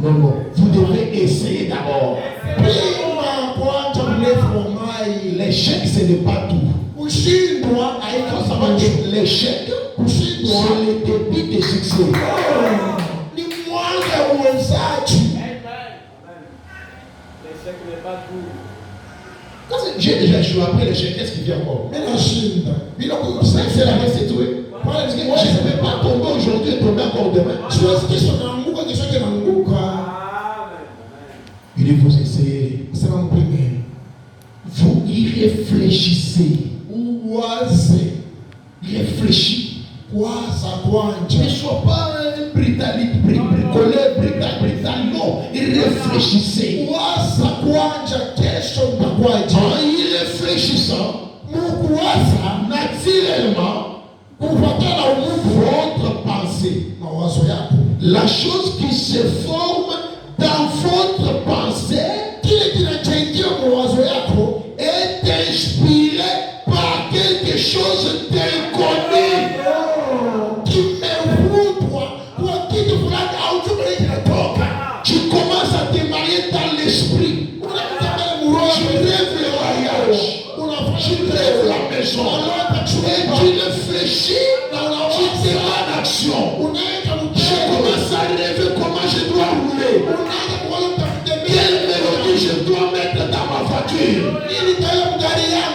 Non, non, vous devez essayer d'abord. L'échec, ce n'est pas tout. Il faut savoir que l'échec, c'est le début de succès. J'ai déjà échoué après l'échec, qu'est-ce qui vient encore? C'est la vie, c'est tout. Je ne vais pas tomber aujourd'hui et tomber encore demain. Il faut essayer. Vous y réfléchissez. Réfléchis. Ne sois pas un britannique, bricoleur, non. Réfléchissez. En y réfléchissant, naturellement, votre pensée, la chose qui se forme dans votre pensée est inspirée par quelque chose d'inconnu. Tu commences à te marier dans l'esprit. Tu rêves le mariage. Tu rêves la maison. Et tu réfléchis, tu te mets en action. Je commence à rêver comment je dois rouler. Quelle mélodie je dois mettre dans ma voiture.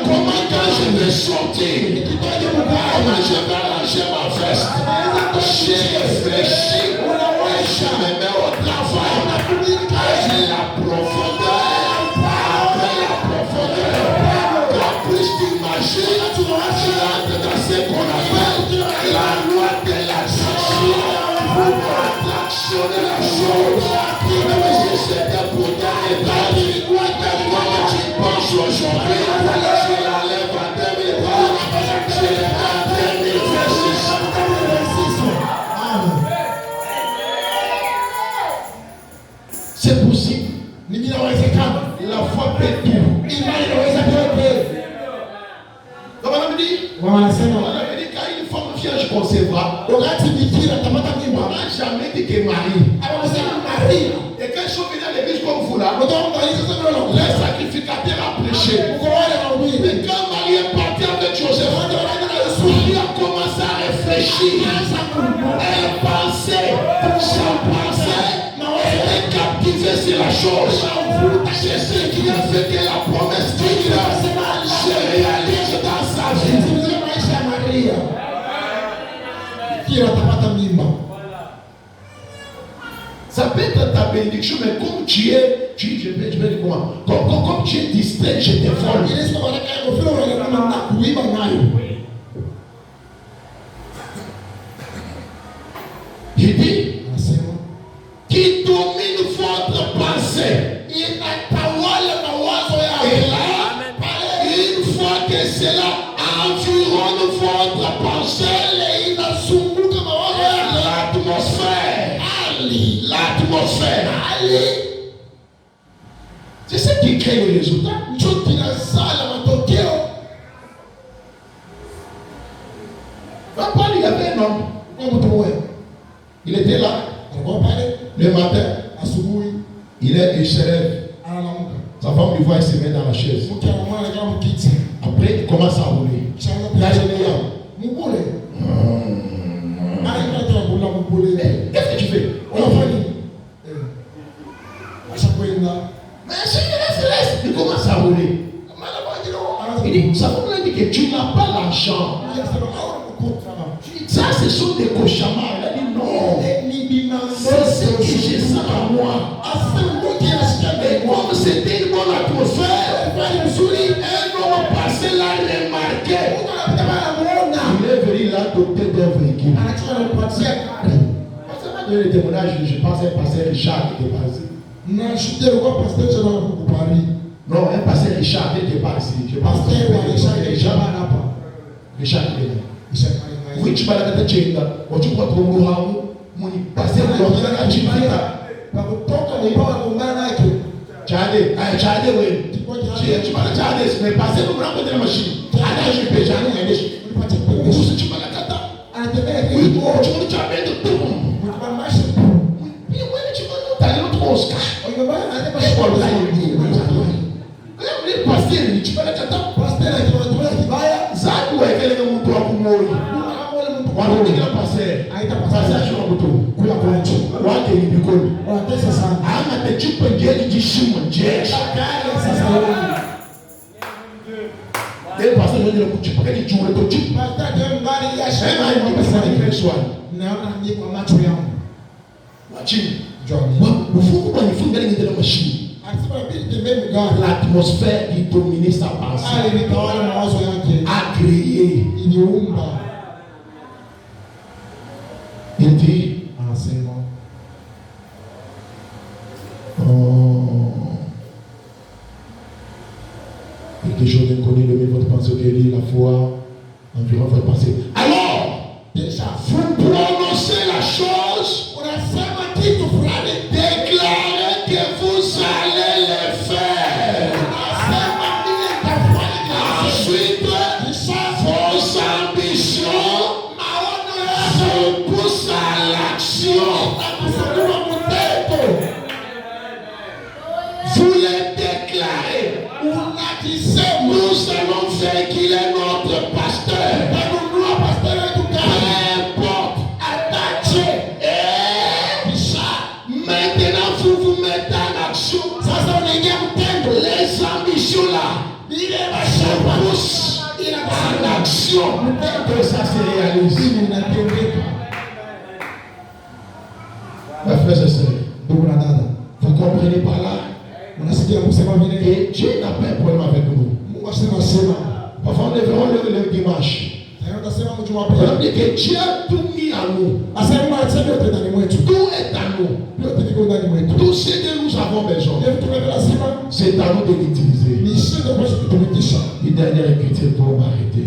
Comment quand je vais sortir. Comment je vais arranger ma veste. J'ai réfléchi et je me mets au travail. Avec la profondeur. Quand plus tu imagines, tu rentres dans ce qu'on appelle la loi de l'attraction. L'attraction de la chose. J'essaie de pourtant les barils. Comment tu penses aujourd'hui? Je la lève à 2020. Je la lève à 2026. C'est possible. Ninawezekana. La foi peut tout. Imani inaweza vyote. Comment on me dit? Wanasema On avait dit quand une femme vierge concevra, wakati bikira atapata on mimba, n'a jamais dit que Marie. anasema Maria. Et quand je suis venu à l'église comme vous là, Ndio le sacrificateur a prêché. uko wale na ubiri. Mais quand Marie est partie avec Joseph, Marie a commencé à réfléchir. Elle pensait, sa pensée était captivée sur la chose. C'est ce qui a fait que la promesse de Dieu se réalise dans sa vie. Maria. Bikira atapata mimba. Ça peut être ta bénédiction, mais comme tu es, je vais dire comment, comme tu es distrait, je te vole. Il dit, qui domine votre pensée. Et là, une fois que cela environne votre pensée, l'atmosphère, c'est ce qui crée le résultat. Paul, il y avait un homme. Il était là. Le matin, il se lève. Sa femme lui voit, il se met dans la chaise. Après, il commence à rouler. Il a qu'est-ce que tu fais? Mais laisse. Il commence à rouler. Il dit, ça veut dire que tu n'as pas l'argent. Ça, ce sont des cauchemars. Il a dit non. C'est ce que j'ai ça à moi. Et comme c'était une bonne atmosphère, un homme passé l'a remarqué. Il est venu là, docteur d'un véhicule. Le témoignage, je pensais passer Richard qui était passé. Non, un pasteur Richard qui était passé. Je pense que c'est Richard qui est là. Oui, tu vas la tête chez toi. Tu crois que mon amour, mon passé, mon activité. Tchadé, oui. Tu vas la tchadé, mais passer nous prendre de la machine. Allez, je peux jamais aller. Tu vas la tata. Oui, tu vas la de tout. Oui, tu vas nous t'aller notre Oscar. Tu vas la tata. Zadu est quelqu'un qui doit mourir. Wanapigila passer ashura buto kula kwancho wake ni bikoni wanatesa sana ama techupa ngeli jishimo nje sasa ile passer ndio kuchupa kile jure to chupa pastor mbali ya shema ni pesa ni kesho naona ni kwa macho yangu wachini ufungu kwa nifunga ile ndio mashine l'atmosphère qui domine sa pensée a créé il dit quelque chose d'inconnu de votre pensée guérit la foi environ votre pensée. Alors déjà vous prononcez la chose, déclarez que vous allez le faire. Ensuite vos ambitions vous poussent à l'action. Vous les déclarez. Nous allons faire qu'il est notre pasteur. Peu importe. Maintenant vous vous mettez en action. Les ambitions là se poussent en action. Que ça se réalise. Ma frère et sœur, vous comprenez par là? Et Dieu n'a pas un problème avec nous. Parfois on est vraiment le dimanche. On dit que Dieu a tout mis à nous. Tout est à nous. Tout ce que nous avons besoin, c'est à nous de l'utiliser. Une dernière écriture pour m'arrêter.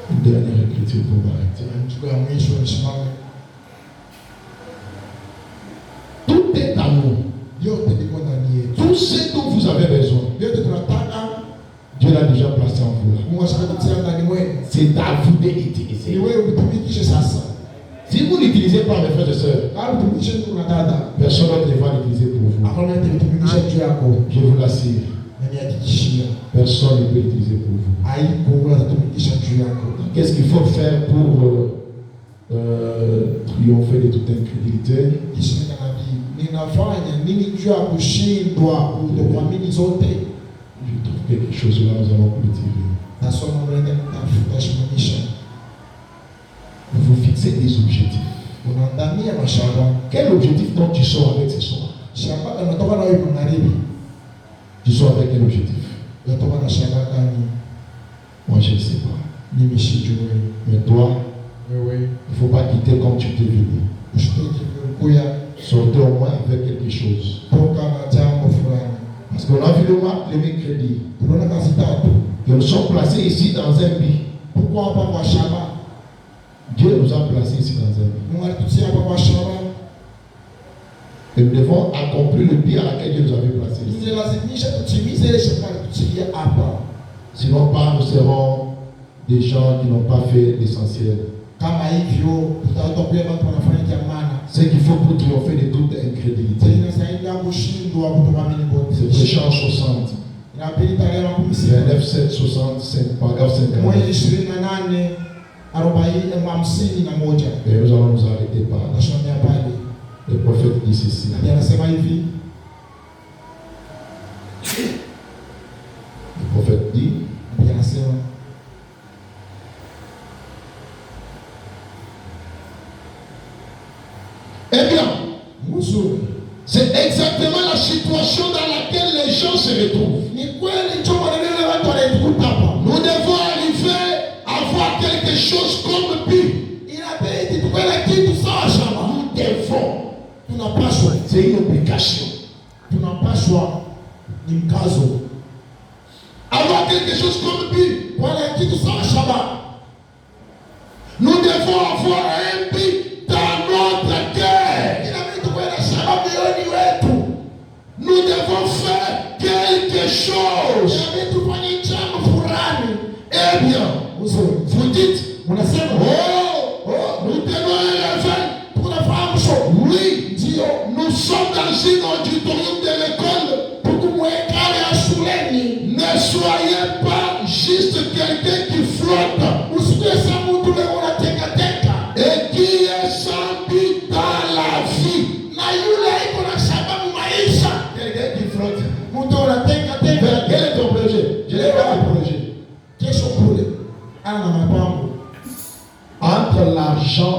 Une dernière écriture pour m'arrêter. Tout ce dont vous avez besoin, Dieu l'a déjà placé en vous là. C'est à vous d'utiliser. Si vous n'utilisez pas, mes frères et sœurs, personne d'autre ne va l'utiliser pour vous. Je vous l'assure. Personne ne peut l'utiliser pour vous. Qu'est-ce qu'il faut faire pour triompher de toute incrédulité? Je trouve quelque chose là, nous allons cultiver. Vous vous fixez des objectifs. Quel objectif donc tu sors avec ce soir? Tu sors avec quel objectif? Moi je ne sais pas. Mais toi, il ne faut pas quitter comme tu t'es venu. Sortez au moins avec quelque chose. Parce qu'on a vu le mercredi que nous sommes placés ici dans un but. Dieu nous a placés ici dans un but. Et nous devons accomplir le but à laquelle Dieu nous avait placés ici. Sinon pas, nous serons des gens qui n'ont pas fait l'essentiel. Ce qu'il faut pour triompher de toute incrédulité. C'est Préchant 60. 29, 7, 65, paragraphe 50. Et nous allons nous arrêter par là. Le prophète dit ceci. Le prophète dit. Eh bien, c'est exactement la situation dans laquelle les gens se retrouvent. Nous devons arriver à voir quelque chose comme but. Nous devons. C'est une obligation. Avoir quelque chose comme but. Nous devons avoir un but dans notre cœur. Nous devons faire quelque chose. Eh bien, vous dites, nous devons un réveil. Oui, nous sommes dans une auditorium de l'école. Ne soyez pas juste quelqu'un qui flotte et qui est sans but dans la vie. Quelqu'un qui flotte. Quel est ton projet? Je n'ai pas de projet. Entre l'argent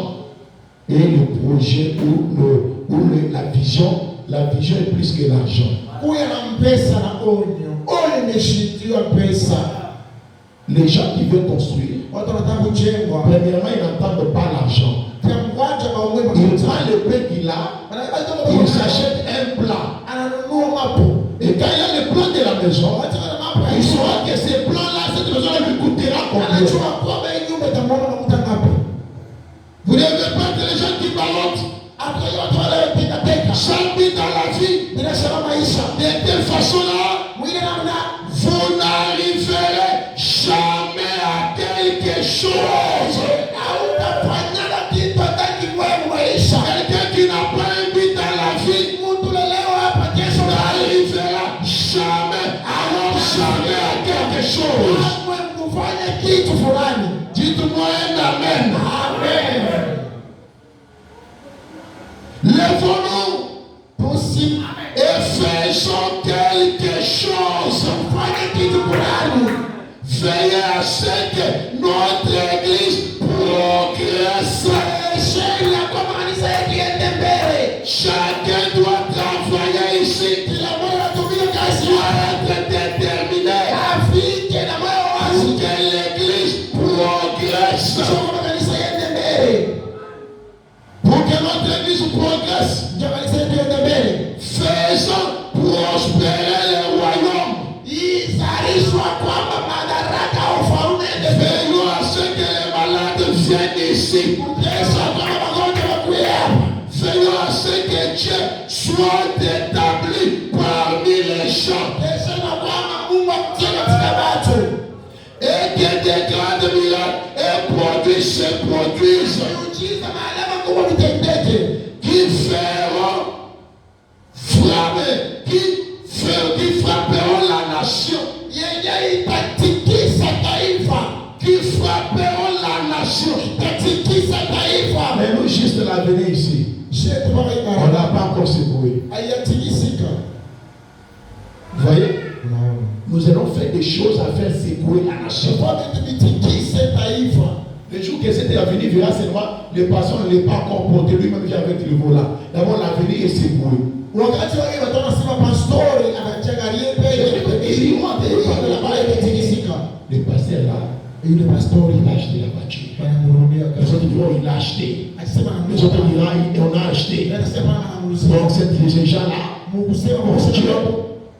et le projet ou la vision est plus que l'argent. Les gens qui veulent construire, premièrement, ils n'entendent pas l'argent. Ils prennent le prix qu'il a, ils s'achètent un plan. Et quand il y a le plan de la maison, ils sauront que ces plans-là, cette maison lui coûtera combien. Vous ne devez pas être les gens qui ballottent. Sans but dans la vie, de telle façon-là, vous n'arriverez jamais à quelque chose. Quelqu'un qui n'a pas un but dans la vie n'arrivera jamais à quelque chose. Dites-moi un amen. Lèvons-nous et faisons quelque chose. Veillez à ce que notre église progresse. Chacun doit travailler ici. Doit être déterminé pour que l'église progresse. Pour que notre église progresse, faisons prospérer le royaume. Veillons à ce que les malades viennent ici. Veillons à ce que Dieu soit établi produisent, miujiza na alama kubwa vitendeke, qui frapperont la nation, yenye itatikisa taifa, qui frapperont la nation. itatikisa taifa. Mais nous, juste l'avenir ici, Shetu on baba n'a pas encore secoué. hayatikisika. Vous voyez? Unaona, Nous allons faire des choses à faire secouer la nation. tupate tumitikise taifa. Le jour que cet avenir verra seulement, le pasteur ne l'est pas encore porté lui-même qui avait le vol là. D'abord, l'avenir est secoué. Wakati wake wataona sema pastori anajangalie mbele, la bala imetikisika. Le pasteur là, Yule pastori il a acheté la voiture. anamhurumia Les kabisa. autres diront il a acheté. Akisema Les autres anamhurumia, diront on a acheté. anasema anamhurumia. Donc ces gens-là, Mungu sema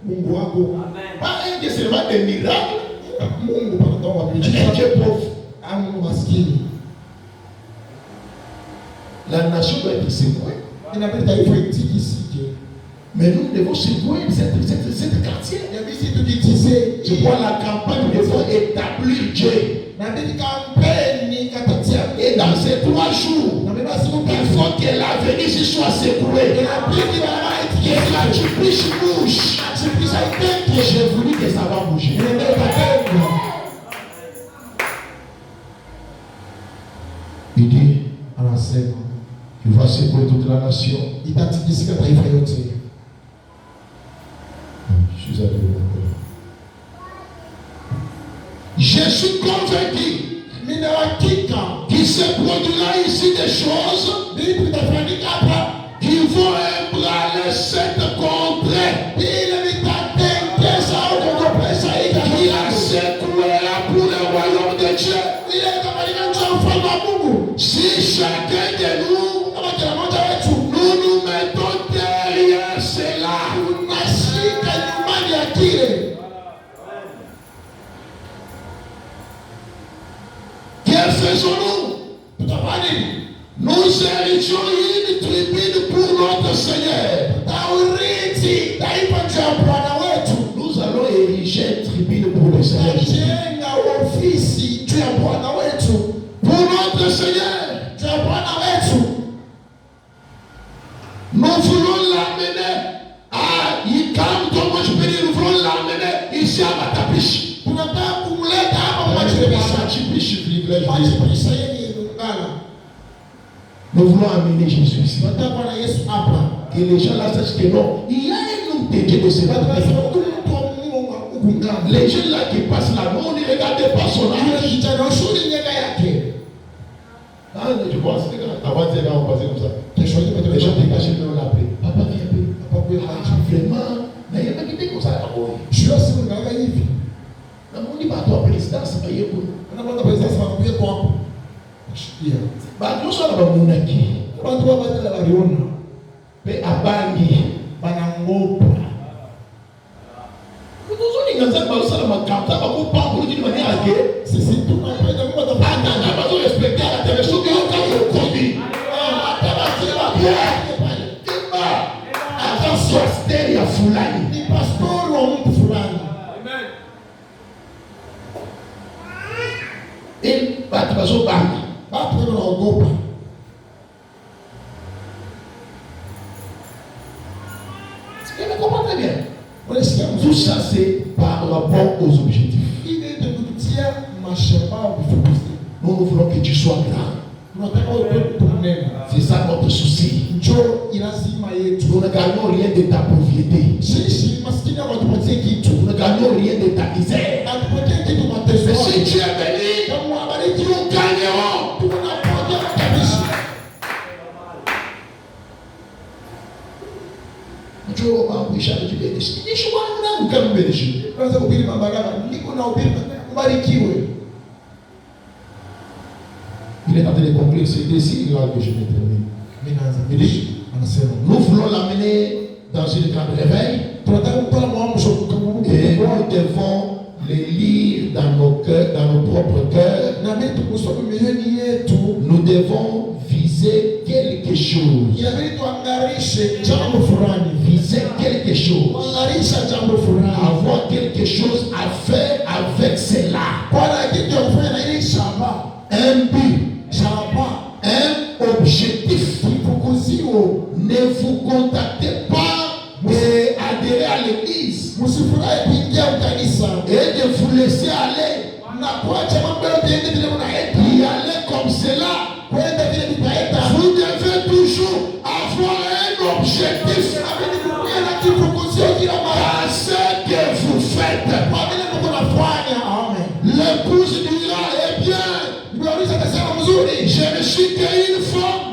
Mungu wako. pas un des seulement des miracles, Mungu pardon wa un miujiza. Dieu pauvre. Mungu maskini. La nation doit être secouée. Inabidi taifa itikisike. Mais nous devons secouer cette quartier. Inabidi tukitise. Je crois la campagne, nous devons établir Dieu. Inabidi kampeni katatia. Et dans ces 3 jours, Na mimi basi Mungu il faut que l'avenir se soit secoué. inabidi barabara Que itikisike. la justice bouge. Chipisa iteke. J'ai voulu que ça va bouger. Ndio tatendo. Il dit, Anasema il va secouer toute la nation. itatikisika taifa yote. Je suis arrivé encore. Je suis convaincu Mimi na hakika qu'il se produira ici des choses vitu vitafanyika hapa qui vont ébranler cette contrée ili vitatendeza au kukopesha hii qui kanisa. a secouera pour le royaume de Dieu. Ile itabadilika nchi ya ufalme wa Mungu. Si chacun de nous, Kama kila mmoja wetu nous nous mettons derrière cela, tunashika nyumbani ya kile, que faisons-nous? tutafanya nini? Nous érigeons une tribune pour notre Seigneur. Tauriti taifa nchi ya Bwana wetu. Nous allons ériger une tribune pour le Seigneur. Tutajenga ofisi juu ya Bwana wetu, Pour notre Seigneur, juu ya Bwana wetu. nous voulons l'amener à Yikam, comment je peux dire, nous voulons l'amener ici à Matapishi. Tunataka kumleta hapa kwa Matapishi, machipisha. privilège. Machipisha yenye ngala. Nous voulons amener Jésus ici. Tunataka Bwana Yesu hapa. Que les gens là sachent que non, il y a un homme de Dieu de ce Watu matin. wasema huyu mtu wa Mungu wa huku ngala. Les gens là qui passent là, non, on ne regarde pas son Yule âge. kijana shule nyega yake. Ah, tu vois, c'est quand avant de on passait comme ça. Kesho yake Les gens qui cachent le nom l'appelaient. Papa viens appeler. hapa kwa maji. Vraiment, mais il y a pas qui dit comme ça. Shule siku ngala hivi. Na moni ba to présidence ba yeko. Anapata pesa sasa kwa hapo. Shikia. Ba to so na ba munaki. Watu wa badala waliona Pe abangi. banangopa. Uzuri ngaza ba usala makata ba ko pa ko ni mani ake. Sisi tunapenda Mungu atafanya. Ata na ba so respecter la tele so que ka ko kobi. Atabatiwa Yeah. pale. Eba. Ata swasteri ya fulani. Ni pastori wa mtu fulani. Et ba to ba so banga. Watu wanaogopa. Tout ça, c'est par rapport aux objectifs. Nous, nous voulons que tu sois grand. C'est ça notre souci. Nous ne gagnons rien de ta pauvreté. Nous ne gagnons rien de ta misère. Mais si tu es béni, nous gagnerons. Njoo kuamrisha vitu vya Yesu. Ni shukrani na ukambelisha. Kwanza kuhubiri mabaraka, niko na ubiri ubarikiwe. Il est en train de conclure, c'est ici là que je vais terminer. Mimi naanza. Il dit, Anasema, nous voulons l'amener dans une grande réveil tunataka kutoa mwamsho et nous devons les lire dans nos cœurs, dans nos propres cœurs. na mimi tukusoma mioyoni yetu. Nous devons viser quelque chose. Inabidi tuangarishe jambo fulani. Viser quelque chose. Kuangarisha jambo fulani. Avoir quelque chose à faire avec cela. Kwa kitu ya kufanya na ile shamba. Un but. Shamba objectif. Ne vous contactez pas d'adhérer à l'église et de vous laisser aller. Y aller comme cela. Vous devez toujours avoir un objectif à ce que vous faites. L'épouse dira, eh bien, je ne suis qu'une femme.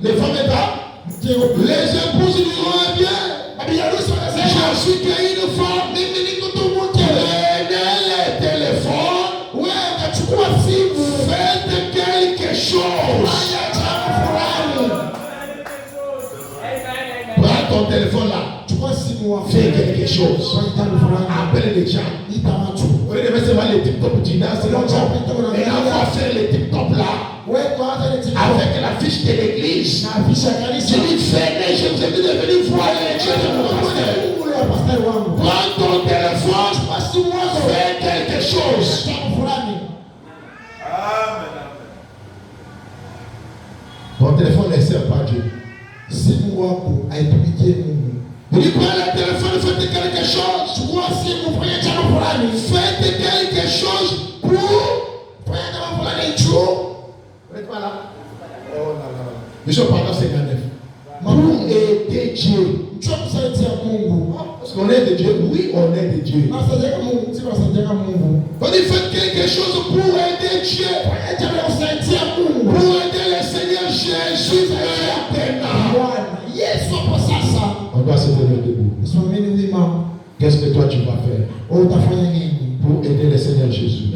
Les femmes et pas. Les épouses diront, eh bien, je suis qu'une femme. Prenez le téléphone. Faites quelque chose. Prends ton téléphone là. Fais quelque chose. Appelle les gens. Vous devez savoir les TikTok du Naz. Et on va faire les TikTok là. Avec la fiche de l'église. Je dis, venez, je vous ai dit de venir voir les gens de mon pasteur. Prends ton téléphone. Fais quelque chose. Ton téléphone ne sert pas Dieu. Il dit, prends le téléphone, faites quelque chose. Faites quelque chose pour. Bishop Paragraphe 59. Pour aider Dieu. Parce qu'on est de Dieu. Oui, on est de Dieu. On dit faites quelque chose pour aider Dieu. Pour aider le Seigneur Jésus maintenant. On doit se tenir debout. Qu'est-ce que toi tu vas faire pour aider le Seigneur Jésus?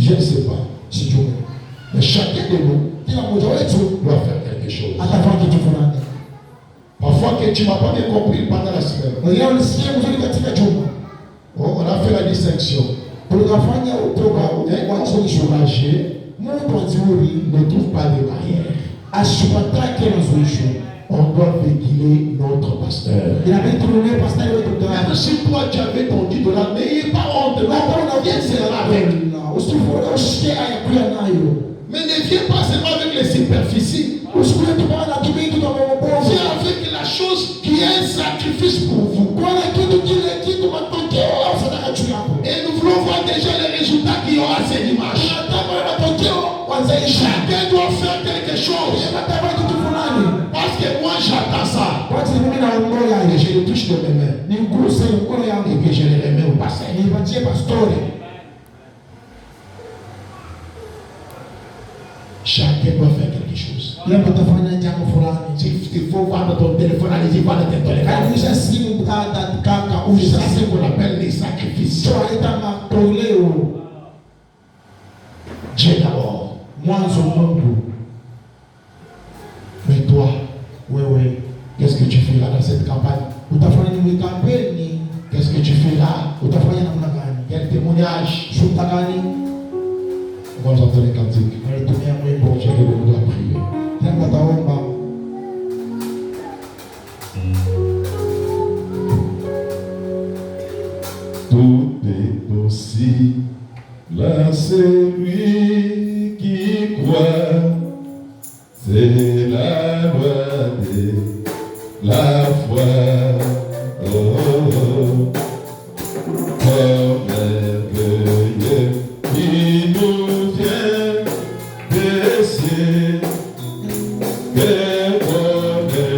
Je ne sais pas. Mais chacun de nous doit faire quelque chose. Parfois que tu n'as pas bien compris pendant la semaine. On a fait la distinction. Un homme encouragé ne trouve pas de barrière. On doit véhiculer notre pasteur. Même si toi tu avais ton $10, n'ayez pas honte. Viens seulement avec. Mais ne viens pas seulement avec les superficies. Viens avec la chose qui est un sacrifice pour vous. Et nous voulons voir déjà les résultats qu'il y aura ce dimanche. Chacun doit faire quelque chose. Parce que moi j'attends ça. Et je le touche de mes mains. Et que je le remets au pasteur. Chacun doit faire quelque chose. S'il faut voir dans ton téléphone, allez-y voir dans ton téléphone. C'est ce qu'on appelle les sacrifices. Dieu d'abord. Mais toi, qu'est-ce que tu feras dans cette campagne? Qu'est-ce que tu feras? Quel témoignage? On va entendre les cantiques. Chacun de nous doit prier. Tout est possible à celui qui croit. C'est la loi de la foi. Oh, oh, oh. Comme merveilleux qui nous vient des cieux.